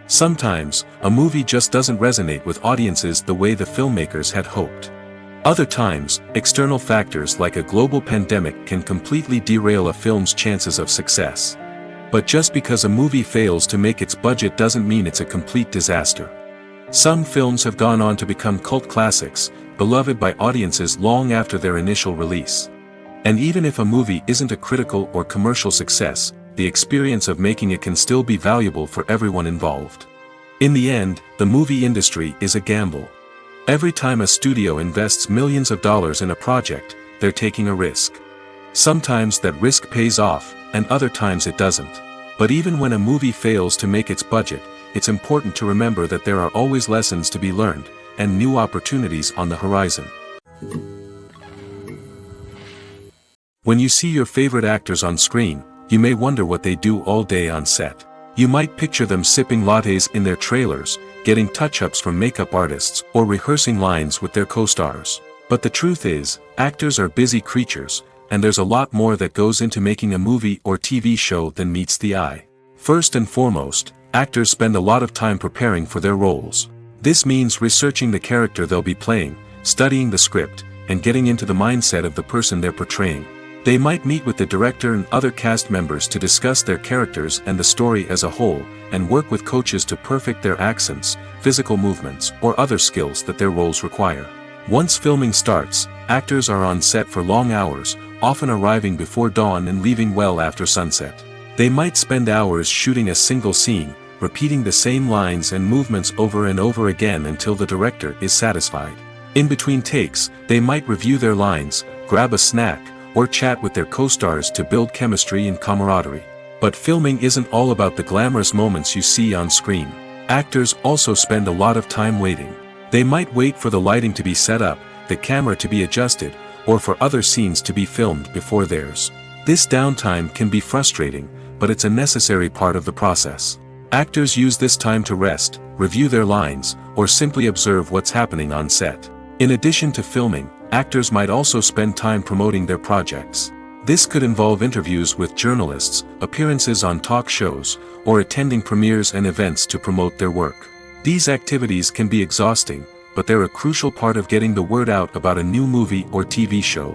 Sometimes, a movie just doesn't resonate with audiences the way the filmmakers had hoped. Other times, external factors like a global pandemic can completely derail a film's chances of success. But just because a movie fails to make its budget doesn't mean it's a complete disaster. Some films have gone on to become cult classics, beloved by audiences long after their initial release. And even if a movie isn't a critical or commercial success, the experience of making it can still be valuable for everyone involved. In the end, the movie industry is a gamble. Every time a studio invests millions of dollars in a project, they're taking a risk. Sometimes that risk pays off, and other times it doesn't. But even when a movie fails to make its budget, it's important to remember that there are always lessons to be learned, and new opportunities on the horizon. When you see your favorite actors on screen, you may wonder what they do all day on set. You might picture them sipping lattes in their trailers, getting touch-ups from makeup artists, or rehearsing lines with their co-stars. But the truth is, actors are busy creatures, and there's a lot more that goes into making a movie or TV show than meets the eye. First and foremost, actors spend a lot of time preparing for their roles. This means researching the character they'll be playing, studying the script, and getting into the mindset of the person they're portraying. They might meet with the director and other cast members to discuss their characters and the story as a whole, and work with coaches to perfect their accents, physical movements, or other skills that their roles require. Once filming starts, actors are on set for long hours, often arriving before dawn and leaving well after sunset. They might spend hours shooting a single scene, repeating the same lines and movements over and over again until the director is satisfied. In between takes, they might review their lines, grab a snack, or chat with their co-stars to build chemistry and camaraderie. But filming isn't all about the glamorous moments you see on screen. Actors also spend a lot of time waiting. They might wait for the lighting to be set up, the camera to be adjusted, or for other scenes to be filmed before theirs. This downtime can be frustrating, but it's a necessary part of the process. Actors use this time to rest, review their lines, or simply observe what's happening on set. In addition to filming, actors might also spend time promoting their projects. This could involve interviews with journalists, appearances on talk shows, or attending premieres and events to promote their work. These activities can be exhausting, but they're a crucial part of getting the word out about a new movie or TV show.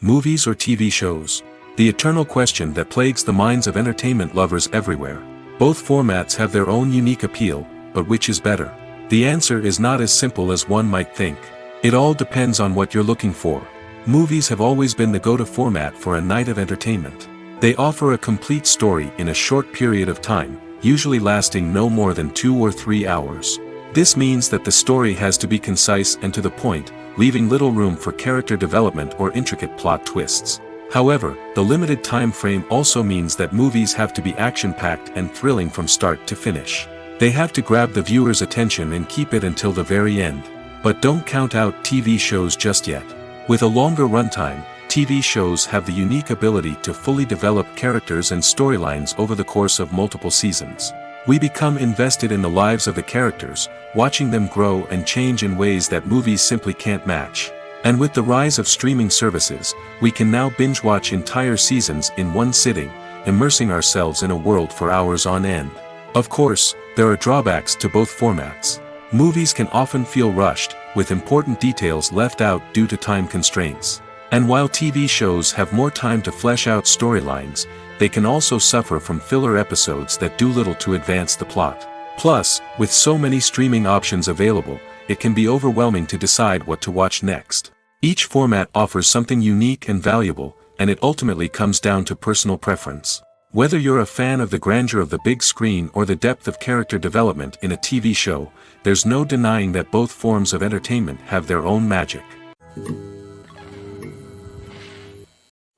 Movies or TV shows? The eternal question that plagues the minds of entertainment lovers everywhere. Both formats have their own unique appeal, but which is better? The answer is not as simple as one might think. It all depends on what you're looking for. Movies have always been the go-to format for a night of entertainment. They offer a complete story in a short period of time, usually lasting no more than 2 or 3 hours. This means that the story has to be concise and to the point, leaving little room for character development or intricate plot twists. However, the limited time frame also means that movies have to be action-packed and thrilling from start to finish. They have to grab the viewer's attention and keep it until the very end. But don't count out TV shows just yet. With a longer runtime, TV shows have the unique ability to fully develop characters and storylines over the course of multiple seasons. We become invested in the lives of the characters, watching them grow and change in ways that movies simply can't match. And with the rise of streaming services, we can now binge-watch entire seasons in one sitting, immersing ourselves in a world for hours on end. Of course, there are drawbacks to both formats. Movies can often feel rushed, with important details left out due to time constraints. And while TV shows have more time to flesh out storylines, they can also suffer from filler episodes that do little to advance the plot. Plus, with so many streaming options available, it can be overwhelming to decide what to watch next. Each format offers something unique and valuable, and it ultimately comes down to personal preference. Whether you're a fan of the grandeur of the big screen or the depth of character development in a TV show, there's no denying that both forms of entertainment have their own magic.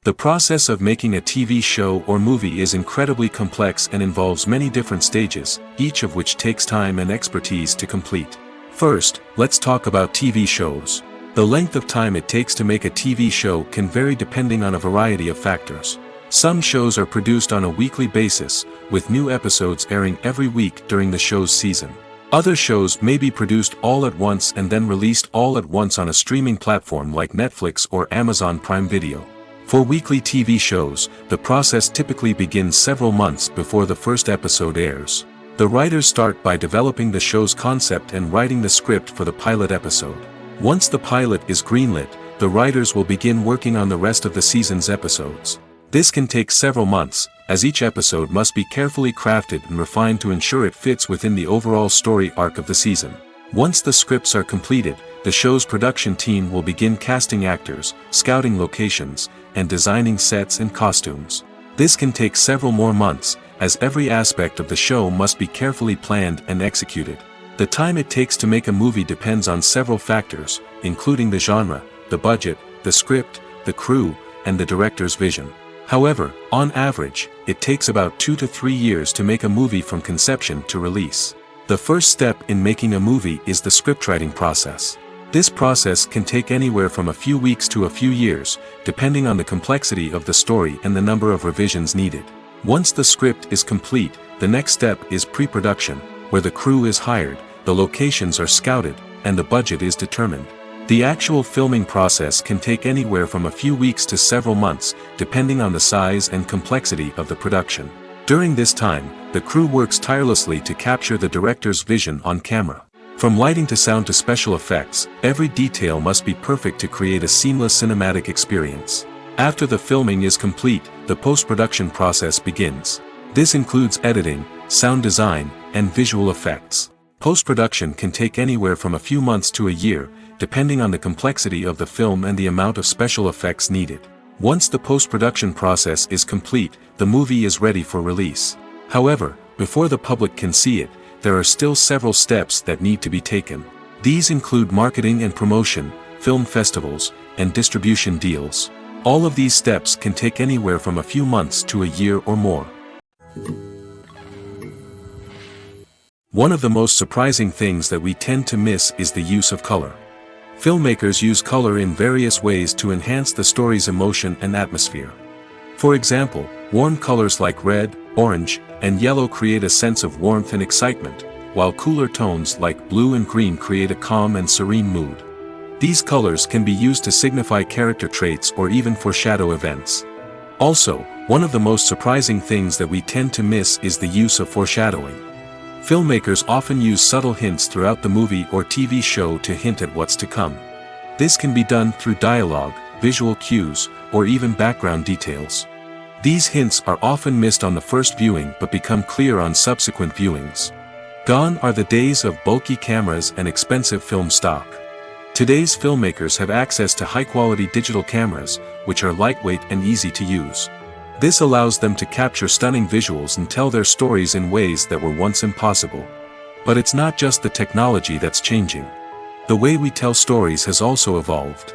The process of making a TV show or movie is incredibly complex and involves many different stages, each of which takes time and expertise to complete. First, let's talk about TV shows. The length of time it takes to make a TV show can vary depending on a variety of factors. Some shows are produced on a weekly basis, with new episodes airing every week during the show's season. Other shows may be produced all at once and then released all at once on a streaming platform like Netflix or Amazon Prime Video. For weekly TV shows, the process typically begins several months before the first episode airs. The writers start by developing the show's concept and writing the script for the pilot episode. Once the pilot is greenlit, the writers will begin working on the rest of the season's episodes. This can take several months, as each episode must be carefully crafted and refined to ensure it fits within the overall story arc of the season. Once the scripts are completed, the show's production team will begin casting actors, scouting locations, and designing sets and costumes. This can take several more months, as every aspect of the show must be carefully planned and executed. The time it takes to make a movie depends on several factors, including the genre, the budget, the script, the crew, and the director's vision. However, on average, it takes about 2 to 3 years to make a movie from conception to release. The first step in making a movie is the scriptwriting process. This process can take anywhere from a few weeks to a few years, depending on the complexity of the story and the number of revisions needed. Once the script is complete, the next step is pre-production, where the crew is hired, the locations are scouted, and the budget is determined. The actual filming process can take anywhere from a few weeks to several months, depending on the size and complexity of the production. During this time, the crew works tirelessly to capture the director's vision on camera. From lighting to sound to special effects, every detail must be perfect to create a seamless cinematic experience. After the filming is complete, the post-production process begins. This includes editing, sound design, and visual effects. Post-production can take anywhere from a few months to a year, depending on the complexity of the film and the amount of special effects needed. Once the post-production process is complete, the movie is ready for release. However, before the public can see it, there are still several steps that need to be taken. These include marketing and promotion, film festivals, and distribution deals. All of these steps can take anywhere from a few months to a year or more. One of the most surprising things that we tend to miss is the use of color. Filmmakers use color in various ways to enhance the story's emotion and atmosphere. For example, warm colors like red, orange, and yellow create a sense of warmth and excitement, while cooler tones like blue and green create a calm and serene mood. These colors can be used to signify character traits or even foreshadow events. Also, one of the most surprising things that we tend to miss is the use of foreshadowing. Filmmakers often use subtle hints throughout the movie or TV show to hint at what's to come. This can be done through dialogue, visual cues, or even background details. These hints are often missed on the first viewing but become clear on subsequent viewings. Gone are the days of bulky cameras and expensive film stock. Today's filmmakers have access to high-quality digital cameras, which are lightweight and easy to use. This allows them to capture stunning visuals and tell their stories in ways that were once impossible. But it's not just the technology that's changing. The way we tell stories has also evolved.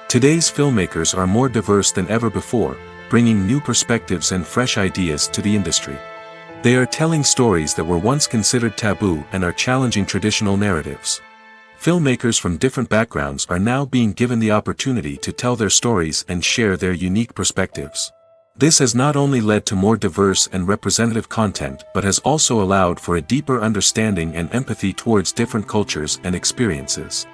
Today's filmmakers are more diverse than ever before, bringing new perspectives and fresh ideas to the industry. They are telling stories that were once considered taboo and are challenging traditional narratives. Filmmakers from different backgrounds are now being given the opportunity to tell their stories and share their unique perspectives. This has not only led to more diverse and representative content but has also allowed for a deeper understanding and empathy towards different cultures and experiences.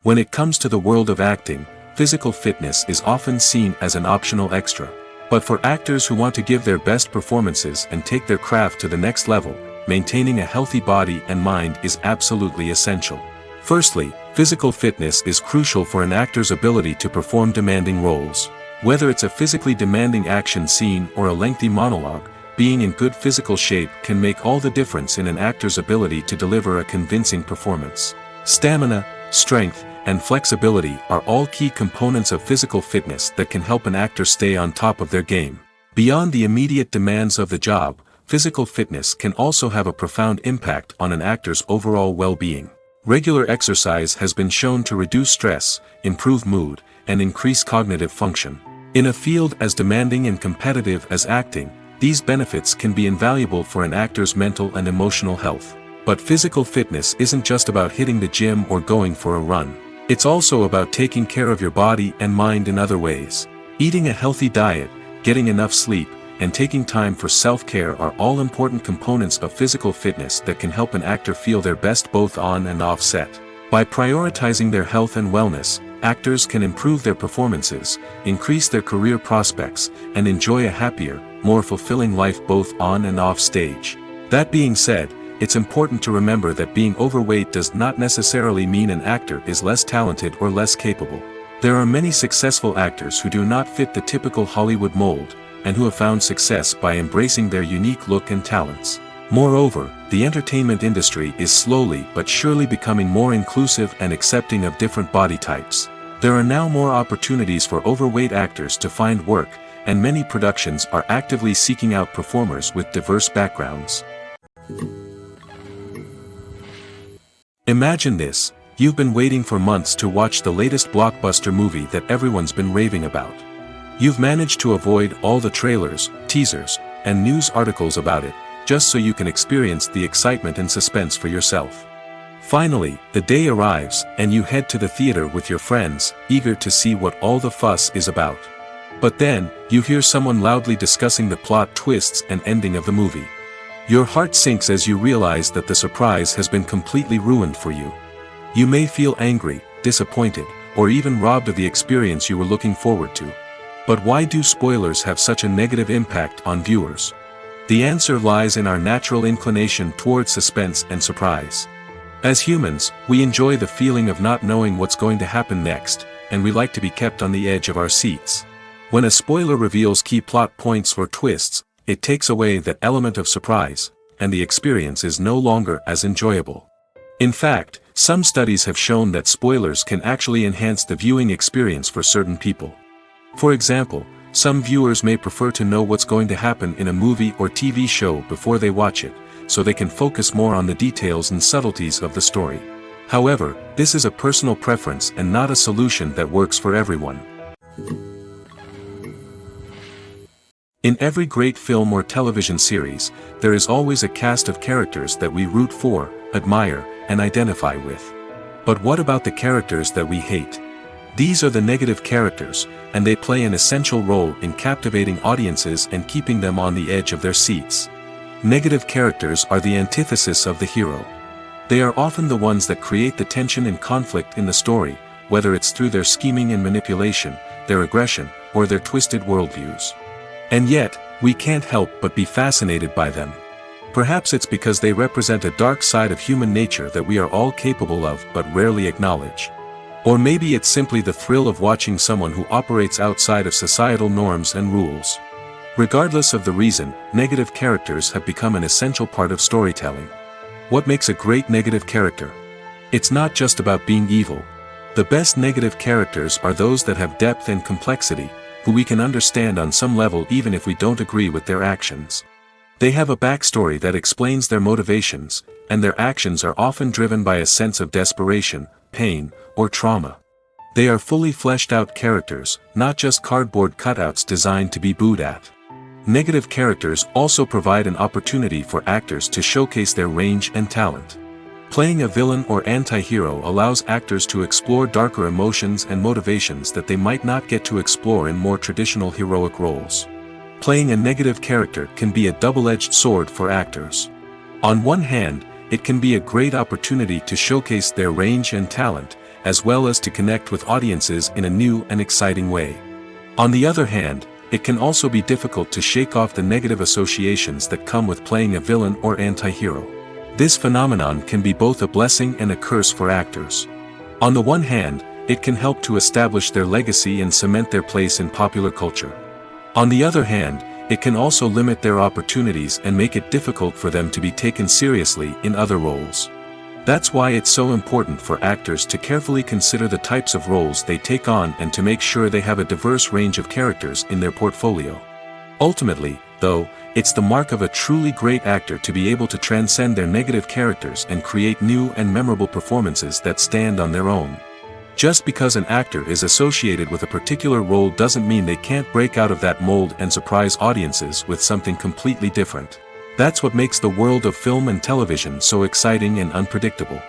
When it comes to the world of acting, physical fitness is often seen as an optional extra. But for actors who want to give their best performances and take their craft to the next level, maintaining a healthy body and mind is absolutely essential. Firstly, physical fitness is crucial for an actor's ability to perform demanding roles. Whether it's a physically demanding action scene or a lengthy monologue, being in good physical shape can make all the difference in an actor's ability to deliver a convincing performance. Stamina, strength, and flexibility are all key components of physical fitness that can help an actor stay on top of their game. Beyond the immediate demands of the job, physical fitness can also have a profound impact on an actor's overall well-being. Regular exercise has been shown to reduce stress, improve mood, and increase cognitive function. In a field as demanding and competitive as acting, these benefits can be invaluable for an actor's mental and emotional health. But physical fitness isn't just about hitting the gym or going for a run. It's also about taking care of your body and mind in other ways. Eating a healthy diet, getting enough sleep, and taking time for self-care are all important components of physical fitness that can help an actor feel their best both on and off set. By prioritizing their health and wellness, actors can improve their performances, increase their career prospects, and enjoy a happier, more fulfilling life both on and off stage. That being said, it's important to remember that being overweight does not necessarily mean an actor is less talented or less capable. There are many successful actors who do not fit the typical Hollywood mold, and who have found success by embracing their unique look and talents. Moreover, the entertainment industry is slowly but surely becoming more inclusive and accepting of different body types. There are now more opportunities for overweight actors to find work, and many productions are actively seeking out performers with diverse backgrounds. Imagine this: you've been waiting for months to watch the latest blockbuster movie that everyone's been raving about. You've managed to avoid all the trailers, teasers, and news articles about it, just so you can experience the excitement and suspense for yourself. Finally, the day arrives, and you head to the theater with your friends, eager to see what all the fuss is about. But then, you hear someone loudly discussing the plot twists and ending of the movie. Your heart sinks as you realize that the surprise has been completely ruined for you. You may feel angry, disappointed, or even robbed of the experience you were looking forward to. But why do spoilers have such a negative impact on viewers? The answer lies in our natural inclination towards suspense and surprise. As humans, we enjoy the feeling of not knowing what's going to happen next, and we like to be kept on the edge of our seats. When a spoiler reveals key plot points or twists, it takes away that element of surprise, and the experience is no longer as enjoyable. In fact, some studies have shown that spoilers can actually enhance the viewing experience for certain people. For example, some viewers may prefer to know what's going to happen in a movie or TV show before they watch it, so they can focus more on the details and subtleties of the story. However, this is a personal preference and not a solution that works for everyone. In every great film or television series, there is always a cast of characters that we root for, admire, and identify with. But what about the characters that we hate? These are the negative characters, and they play an essential role in captivating audiences and keeping them on the edge of their seats. Negative characters are the antithesis of the hero. They are often the ones that create the tension and conflict in the story, whether it's through their scheming and manipulation, their aggression, or their twisted worldviews. And yet, we can't help but be fascinated by them. Perhaps it's because they represent a dark side of human nature that we are all capable of but rarely acknowledge. Or maybe it's simply the thrill of watching someone who operates outside of societal norms and rules. Regardless of the reason, negative characters have become an essential part of storytelling. What makes a great negative character? It's not just about being evil. The best negative characters are those that have depth and complexity, who we can understand on some level even if we don't agree with their actions. They have a backstory that explains their motivations, and their actions are often driven by a sense of desperation, pain, or trauma. They are fully fleshed out characters, not just cardboard cutouts designed to be booed at. Negative characters also provide an opportunity for actors to showcase their range and talent. Playing a villain or anti-hero allows actors to explore darker emotions and motivations that they might not get to explore in more traditional heroic roles. Playing a negative character can be a double-edged sword for actors. On one hand, it can be a great opportunity to showcase their range and talent, as well as to connect with audiences in a new and exciting way. On the other hand, it can also be difficult to shake off the negative associations that come with playing a villain or anti-hero. This phenomenon can be both a blessing and a curse for actors. On the one hand, it can help to establish their legacy and cement their place in popular culture. On the other hand, it can also limit their opportunities and make it difficult for them to be taken seriously in other roles. That's why it's so important for actors to carefully consider the types of roles they take on and to make sure they have a diverse range of characters in their portfolio. Ultimately, though, it's the mark of a truly great actor to be able to transcend their negative characters and create new and memorable performances that stand on their own. Just because an actor is associated with a particular role doesn't mean they can't break out of that mold and surprise audiences with something completely different. That's what makes the world of film and television so exciting and unpredictable.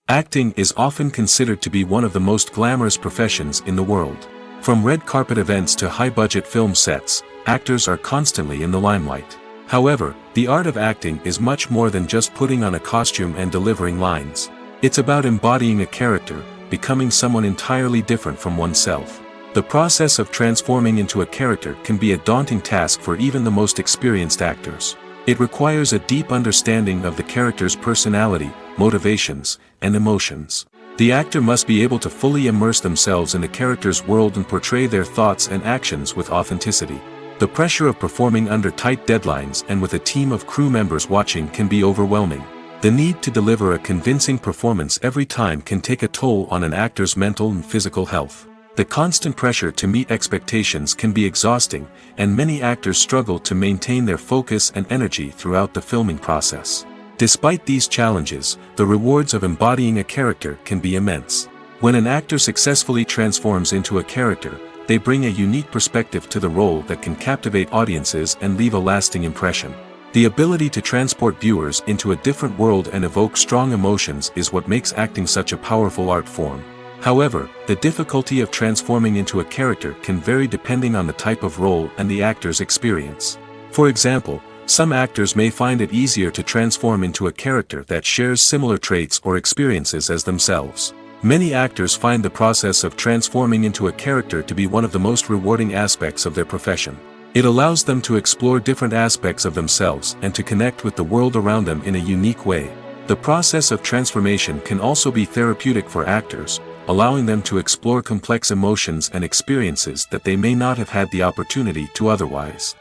Acting is often considered to be one of the most glamorous professions in the world. From red carpet events to high-budget film sets, actors are constantly in the limelight. However, the art of acting is much more than just putting on a costume and delivering lines. It's about embodying a character, becoming someone entirely different from oneself. The process of transforming into a character can be a daunting task for even the most experienced actors. It requires a deep understanding of the character's personality, motivations, and emotions. The actor must be able to fully immerse themselves in the character's world and portray their thoughts and actions with authenticity. The pressure of performing under tight deadlines and with a team of crew members watching can be overwhelming. The need to deliver a convincing performance every time can take a toll on an actor's mental and physical health. The constant pressure to meet expectations can be exhausting, and many actors struggle to maintain their focus and energy throughout the filming process. Despite these challenges, the rewards of embodying a character can be immense. When an actor successfully transforms into a character, they bring a unique perspective to the role that can captivate audiences and leave a lasting impression. The ability to transport viewers into a different world and evoke strong emotions is what makes acting such a powerful art form. However, the difficulty of transforming into a character can vary depending on the type of role and the actor's experience. For example, some actors may find it easier to transform into a character that shares similar traits or experiences as themselves. Many actors find the process of transforming into a character to be one of the most rewarding aspects of their profession. It allows them to explore different aspects of themselves and to connect with the world around them in a unique way. The process of transformation can also be therapeutic for actors, allowing them to explore complex emotions and experiences that they may not have had the opportunity to otherwise.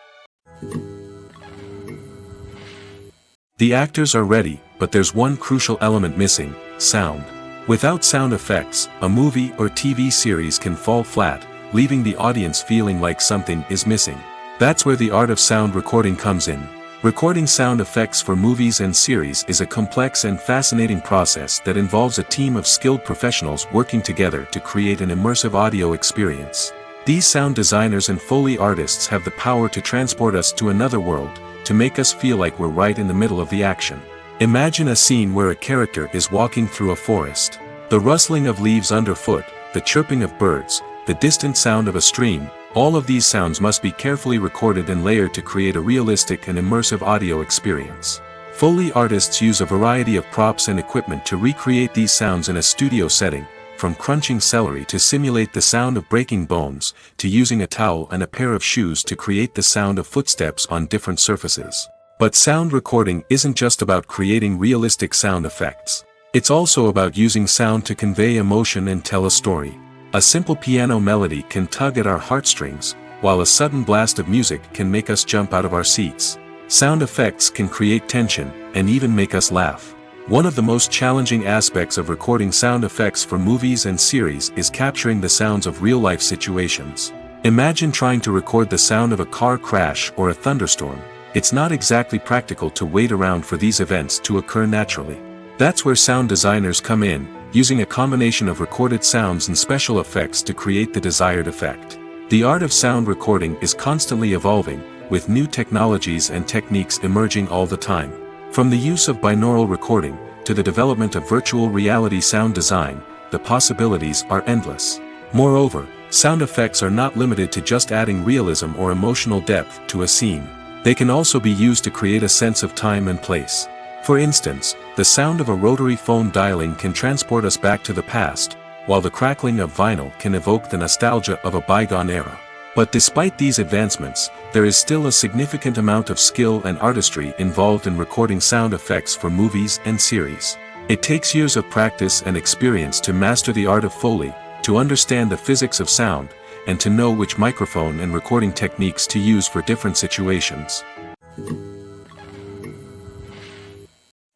The actors are ready, but there's one crucial element missing: sound. Without sound effects, a movie or TV series can fall flat, leaving the audience feeling like something is missing. That's where the art of sound recording comes in. Recording sound effects for movies and series is a complex and fascinating process that involves a team of skilled professionals working together to create an immersive audio experience. These sound designers and Foley artists have the power to transport us to another world, to make us feel like we're right in the middle of the action. Imagine a scene where a character is walking through a forest. The rustling of leaves underfoot, the chirping of birds, the distant sound of a stream, all of these sounds must be carefully recorded and layered to create a realistic and immersive audio experience. Foley artists use a variety of props and equipment to recreate these sounds in a studio setting, from crunching celery to simulate the sound of breaking bones, to using a towel and a pair of shoes to create the sound of footsteps on different surfaces. But sound recording isn't just about creating realistic sound effects. It's also about using sound to convey emotion and tell a story. A simple piano melody can tug at our heartstrings, while a sudden blast of music can make us jump out of our seats. Sound effects can create tension, and even make us laugh. One of the most challenging aspects of recording sound effects for movies and series is capturing the sounds of real-life situations. Imagine trying to record the sound of a car crash or a thunderstorm. It's not exactly practical to wait around for these events to occur naturally. That's where sound designers come in, using a combination of recorded sounds and special effects to create the desired effect. The art of sound recording is constantly evolving, with new technologies and techniques emerging all the time. From the use of binaural recording, to the development of virtual reality sound design, the possibilities are endless. Moreover, sound effects are not limited to just adding realism or emotional depth to a scene. They can also be used to create a sense of time and place. For instance, the sound of a rotary phone dialing can transport us back to the past, while the crackling of vinyl can evoke the nostalgia of a bygone era. But despite these advancements, there is still a significant amount of skill and artistry involved in recording sound effects for movies and series. It takes years of practice and experience to master the art of Foley, to understand the physics of sound, and to know which microphone and recording techniques to use for different situations.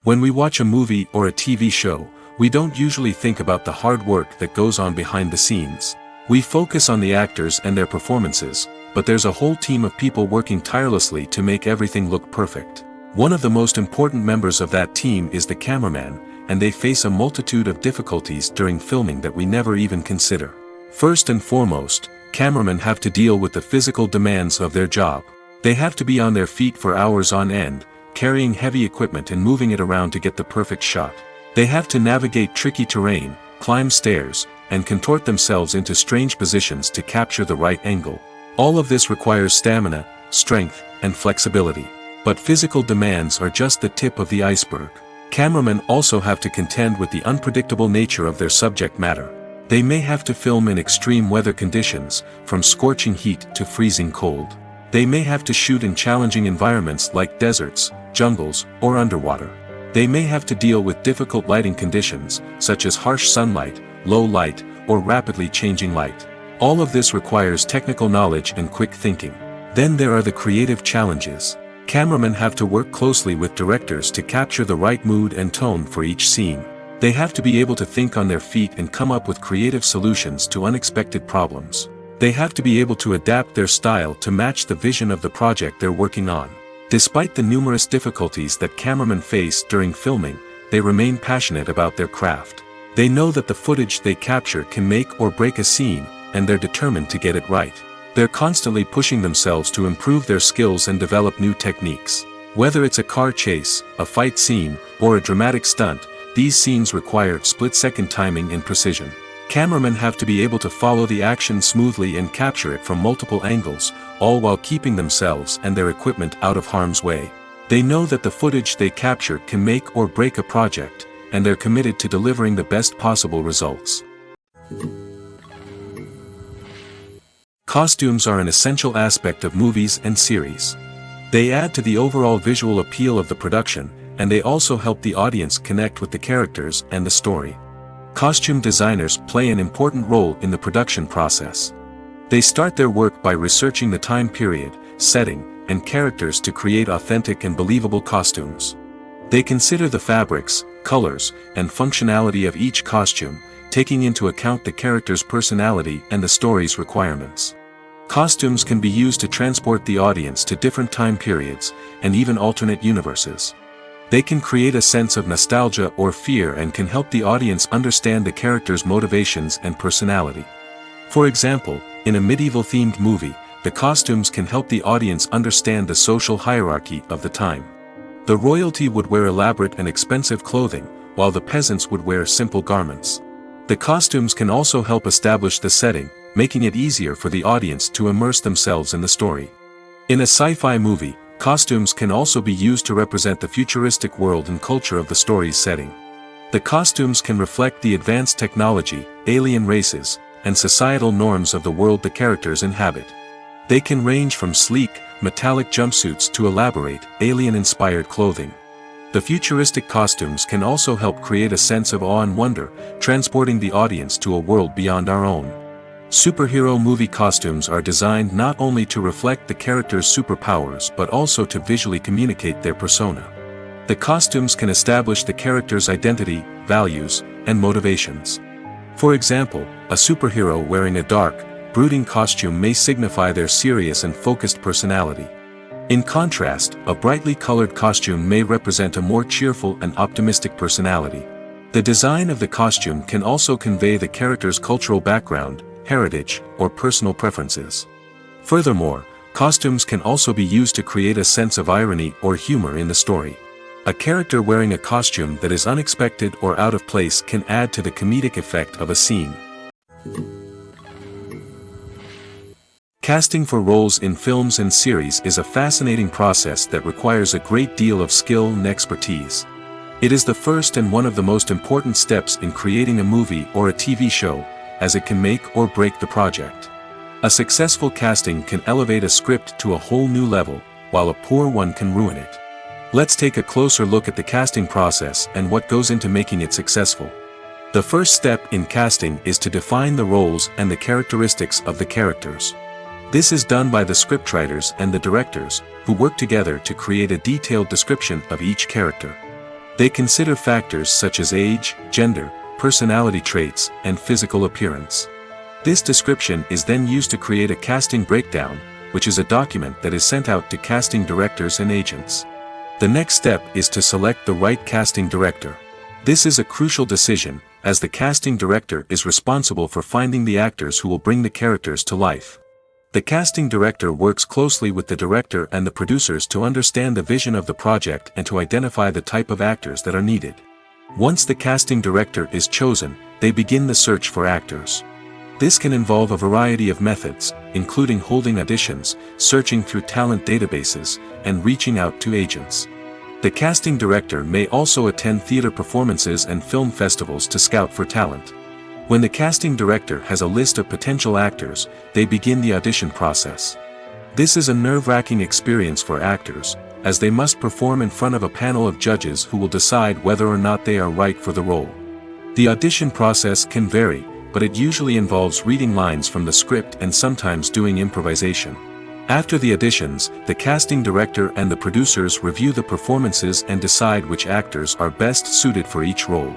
When we watch a movie or a TV show, we don't usually think about the hard work that goes on behind the scenes. We focus on the actors and their performances, but there's a whole team of people working tirelessly to make everything look perfect. One of the most important members of that team is the cameraman, and they face a multitude of difficulties during filming that we never even consider. First and foremost, cameramen have to deal with the physical demands of their job. They have to be on their feet for hours on end, carrying heavy equipment and moving it around to get the perfect shot. They have to navigate tricky terrain, climb stairs, and contort themselves into strange positions to capture the right angle. All of this requires stamina, strength, and flexibility. But physical demands are just the tip of the iceberg. Cameramen also have to contend with the unpredictable nature of their subject matter. They may have to film in extreme weather conditions, from scorching heat to freezing cold. They may have to shoot in challenging environments like deserts, jungles, or underwater. They may have to deal with difficult lighting conditions, such as harsh sunlight, low light, or rapidly changing light. All of this requires technical knowledge and quick thinking. Then there are the creative challenges. Cameramen have to work closely with directors to capture the right mood and tone for each scene. They have to be able to think on their feet and come up with creative solutions to unexpected problems. They have to be able to adapt their style to match the vision of the project they're working on. Despite the numerous difficulties that cameramen face during filming, they remain passionate about their craft. They know that the footage they capture can make or break a scene, and they're determined to get it right. They're constantly pushing themselves to improve their skills and develop new techniques. Whether it's a car chase, a fight scene, or a dramatic stunt, these scenes require split-second timing and precision. Cameramen have to be able to follow the action smoothly and capture it from multiple angles, all while keeping themselves and their equipment out of harm's way. They know that the footage they capture can make or break a project, and they're committed to delivering the best possible results. Costumes are an essential aspect of movies and series. They add to the overall visual appeal of the production, and they also help the audience connect with the characters and the story. Costume designers play an important role in the production process. They start their work by researching the time period, setting, and characters to create authentic and believable costumes. They consider the fabrics, colors, and functionality of each costume, taking into account the character's personality and the story's requirements. Costumes can be used to transport the audience to different time periods, and even alternate universes. They can create a sense of nostalgia or fear and can help the audience understand the character's motivations and personality. For example, in a medieval-themed movie, the costumes can help the audience understand the social hierarchy of the time. The royalty would wear elaborate and expensive clothing, while the peasants would wear simple garments. The costumes can also help establish the setting, making it easier for the audience to immerse themselves in the story. In a sci-fi movie, costumes can also be used to represent the futuristic world and culture of the story's setting. The costumes can reflect the advanced technology, alien races, and societal norms of the world the characters inhabit. They can range from sleek, metallic jumpsuits to elaborate, alien-inspired clothing. The futuristic costumes can also help create a sense of awe and wonder, transporting the audience to a world beyond our own. Superhero movie costumes are designed not only to reflect the character's superpowers but also to visually communicate their persona. The costumes can establish the character's identity, values, and motivations. For example, a superhero wearing a dark, brooding costume may signify their serious and focused personality. In contrast, a brightly colored costume may represent a more cheerful and optimistic personality. The design of the costume can also convey the character's cultural background, heritage, or personal preferences. Furthermore, costumes can also be used to create a sense of irony or humor in the story. A character wearing a costume that is unexpected or out of place can add to the comedic effect of a scene. Casting for roles in films and series is a fascinating process that requires a great deal of skill and expertise. It is the first and one of the most important steps in creating a movie or a TV show, as it can make or break the project. A successful casting can elevate a script to a whole new level, while a poor one can ruin it. Let's take a closer look at the casting process and what goes into making it successful. The first step in casting is to define the roles and the characteristics of the characters. This is done by the scriptwriters and the directors, who work together to create a detailed description of each character. They consider factors such as age, gender, personality traits, and physical appearance. This description is then used to create a casting breakdown, which is a document that is sent out to casting directors and agents. The next step is to select the right casting director. This is a crucial decision, as the casting director is responsible for finding the actors who will bring the characters to life. The casting director works closely with the director and the producers to understand the vision of the project and to identify the type of actors that are needed. Once the casting director is chosen, they begin the search for actors. This can involve a variety of methods, including holding auditions, searching through talent databases, and reaching out to agents. The casting director may also attend theater performances and film festivals to scout for talent. When the casting director has a list of potential actors, they begin the audition process. This is a nerve-wracking experience for actors, as they must perform in front of a panel of judges who will decide whether or not they are right for the role. The audition process can vary, but it usually involves reading lines from the script and sometimes doing improvisation. After the auditions, the casting director and the producers review the performances and decide which actors are best suited for each role.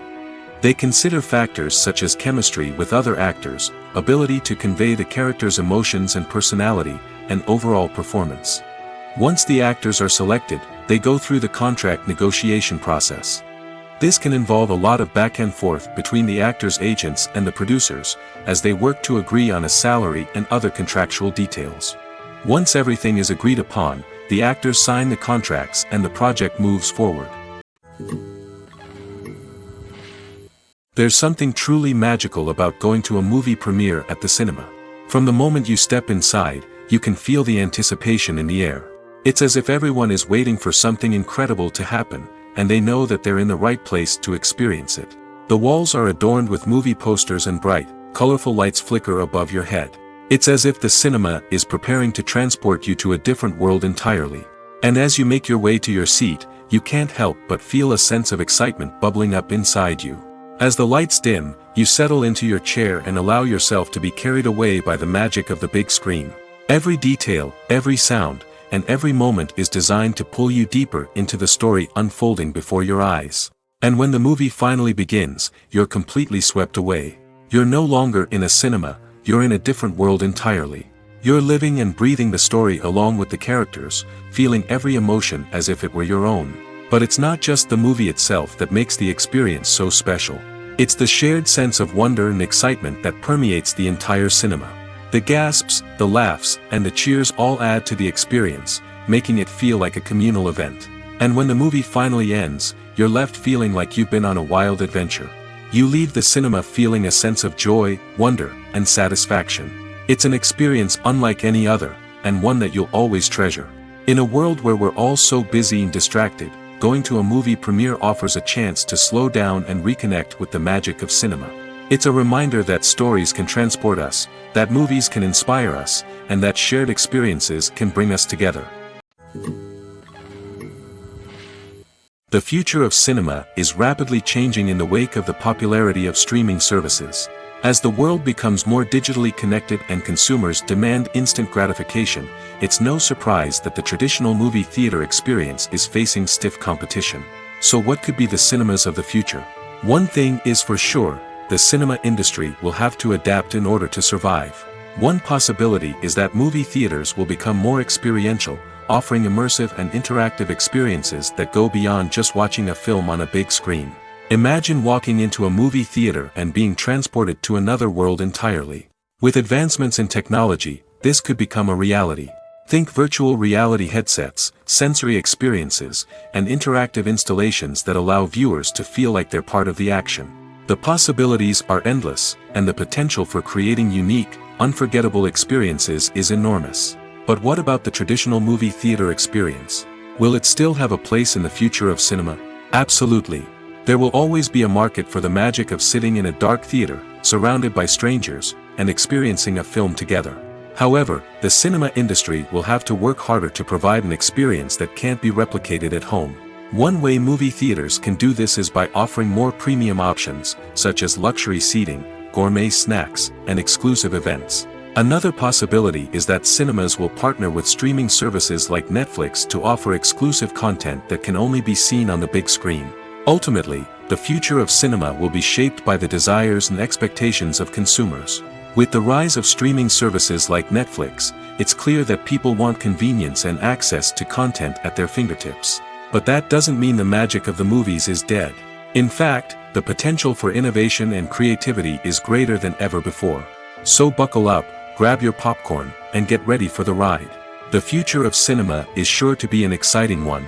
They consider factors such as chemistry with other actors, ability to convey the character's emotions and personality, and overall performance. Once the actors are selected, they go through the contract negotiation process. This can involve a lot of back and forth between the actors' agents and the producers, as they work to agree on a salary and other contractual details. Once everything is agreed upon, the actors sign the contracts and the project moves forward. There's something truly magical about going to a movie premiere at the cinema. From the moment you step inside, you can feel the anticipation in the air. It's as if everyone is waiting for something incredible to happen, and they know that they're in the right place to experience it. The walls are adorned with movie posters and bright, colorful lights flicker above your head. It's as if the cinema is preparing to transport you to a different world entirely. And as you make your way to your seat, you can't help but feel a sense of excitement bubbling up inside you. As the lights dim, you settle into your chair and allow yourself to be carried away by the magic of the big screen. Every detail, every sound, and every moment is designed to pull you deeper into the story unfolding before your eyes. And when the movie finally begins, you're completely swept away. You're no longer in a cinema, you're in a different world entirely. You're living and breathing the story along with the characters, feeling every emotion as if it were your own. But it's not just the movie itself that makes the experience so special. It's the shared sense of wonder and excitement that permeates the entire cinema. The gasps, the laughs, and the cheers all add to the experience, making it feel like a communal event. And when the movie finally ends, you're left feeling like you've been on a wild adventure. You leave the cinema feeling a sense of joy, wonder, and satisfaction. It's an experience unlike any other, and one that you'll always treasure. In a world where we're all so busy and distracted, going to a movie premiere offers a chance to slow down and reconnect with the magic of cinema. It's a reminder that stories can transport us, that movies can inspire us, and that shared experiences can bring us together. The future of cinema is rapidly changing in the wake of the popularity of streaming services. As the world becomes more digitally connected and consumers demand instant gratification, it's no surprise that the traditional movie theater experience is facing stiff competition. So what could be the cinemas of the future? One thing is for sure, the cinema industry will have to adapt in order to survive. One possibility is that movie theaters will become more experiential, offering immersive and interactive experiences that go beyond just watching a film on a big screen. Imagine walking into a movie theater and being transported to another world entirely. With advancements in technology, this could become a reality. Think virtual reality headsets, sensory experiences, and interactive installations that allow viewers to feel like they're part of the action. The possibilities are endless, and the potential for creating unique, unforgettable experiences is enormous. But what about the traditional movie theater experience? Will it still have a place in the future of cinema? Absolutely. There will always be a market for the magic of sitting in a dark theater, surrounded by strangers, and experiencing a film together. However, the cinema industry will have to work harder to provide an experience that can't be replicated at home. One way movie theaters can do this is by offering more premium options, such as luxury seating, gourmet snacks, and exclusive events. Another possibility is that cinemas will partner with streaming services like Netflix to offer exclusive content that can only be seen on the big screen. Ultimately, the future of cinema will be shaped by the desires and expectations of consumers. With the rise of streaming services like Netflix, it's clear that people want convenience and access to content at their fingertips. But that doesn't mean the magic of the movies is dead. In fact, the potential for innovation and creativity is greater than ever before. So buckle up, grab your popcorn, and get ready for the ride. The future of cinema is sure to be an exciting one.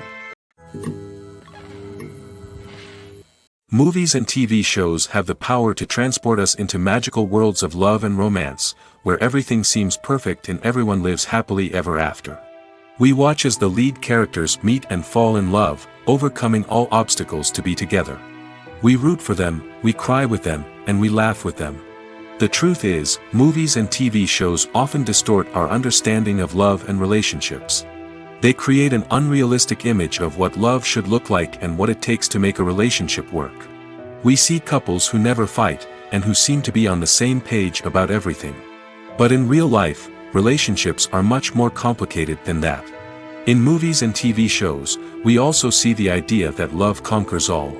Movies and TV shows have the power to transport us into magical worlds of love and romance, where everything seems perfect and everyone lives happily ever after. We watch as the lead characters meet and fall in love, overcoming all obstacles to be together. We root for them, we cry with them, and we laugh with them. The truth is, movies and TV shows often distort our understanding of love and relationships. They create an unrealistic image of what love should look like and what it takes to make a relationship work. We see couples who never fight, and who seem to be on the same page about everything. But in real life, relationships are much more complicated than that. In movies and TV shows, we also see the idea that love conquers all.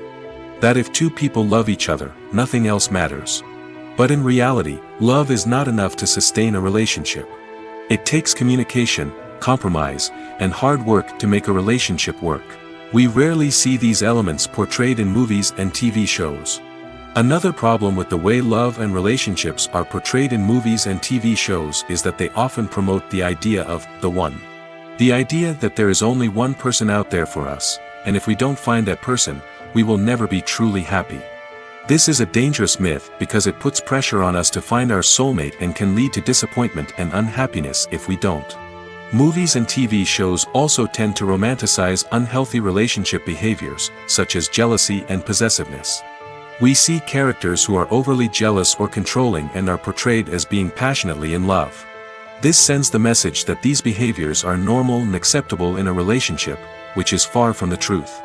That if two people love each other, nothing else matters. But in reality, love is not enough to sustain a relationship. It takes communication, compromise, and hard work to make a relationship work. We rarely see these elements portrayed in movies and TV shows. Another problem with the way love and relationships are portrayed in movies and TV shows is that they often promote the idea of the one. The idea that there is only one person out there for us, and if we don't find that person, we will never be truly happy. This is a dangerous myth because it puts pressure on us to find our soulmate and can lead to disappointment and unhappiness if we don't. Movies and TV shows also tend to romanticize unhealthy relationship behaviors, such as jealousy and possessiveness. We see characters who are overly jealous or controlling and are portrayed as being passionately in love. This sends the message that these behaviors are normal and acceptable in a relationship, which is far from the truth.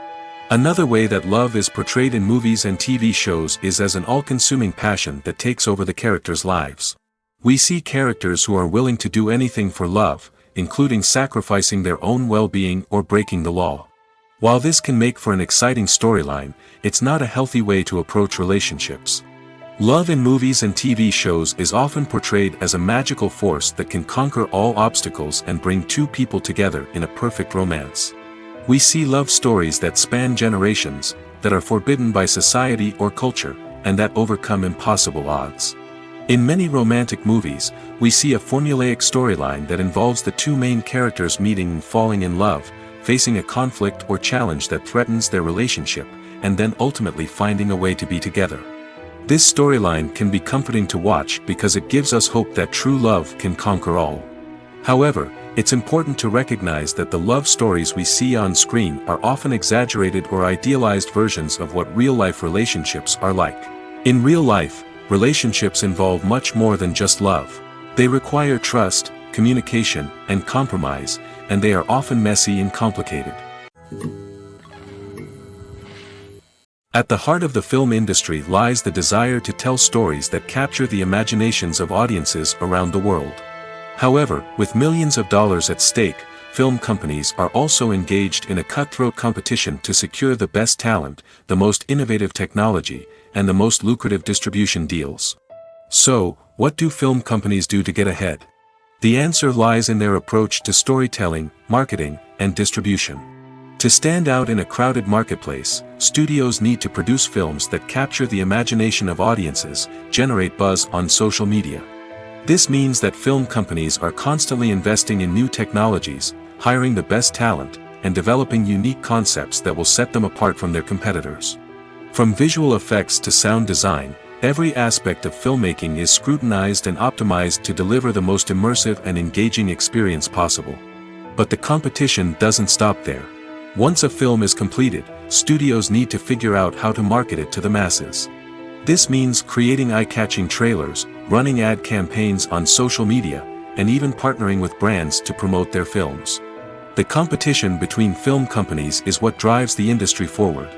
Another way that love is portrayed in movies and TV shows is as an all-consuming passion that takes over the characters' lives. We see characters who are willing to do anything for love, including sacrificing their own well-being or breaking the law. While this can make for an exciting storyline, it's not a healthy way to approach relationships. Love in movies and TV shows is often portrayed as a magical force that can conquer all obstacles and bring two people together in a perfect romance. We see love stories that span generations, that are forbidden by society or culture, and that overcome impossible odds. In many romantic movies, we see a formulaic storyline that involves the two main characters meeting and falling in love, facing a conflict or challenge that threatens their relationship, and then ultimately finding a way to be together. This storyline can be comforting to watch because it gives us hope that true love can conquer all. However, it's important to recognize that the love stories we see on screen are often exaggerated or idealized versions of what real-life relationships are like. In real life, relationships involve much more than just love. They require trust, communication, and compromise, and they are often messy and complicated. At the heart of the film industry lies the desire to tell stories that capture the imaginations of audiences around the world. However, with millions of dollars at stake, film companies are also engaged in a cutthroat competition to secure the best talent, the most innovative technology, and the most lucrative distribution deals. So, what do film companies do to get ahead? The answer lies in their approach to storytelling, marketing, and distribution. To stand out in a crowded marketplace, studios need to produce films that capture the imagination of audiences, generate buzz on social media. This means that film companies are constantly investing in new technologies, hiring the best talent, and developing unique concepts that will set them apart from their competitors. From visual effects to sound design, every aspect of filmmaking is scrutinized and optimized to deliver the most immersive and engaging experience possible. But the competition doesn't stop there. Once a film is completed, studios need to figure out how to market it to the masses. This means creating eye-catching trailers, running ad campaigns on social media, and even partnering with brands to promote their films. The competition between film companies is what drives the industry forward.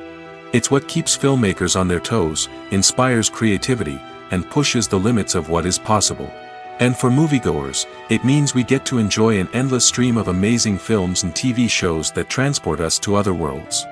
It's what keeps filmmakers on their toes, inspires creativity, and pushes the limits of what is possible. And for moviegoers, it means we get to enjoy an endless stream of amazing films and TV shows that transport us to other worlds.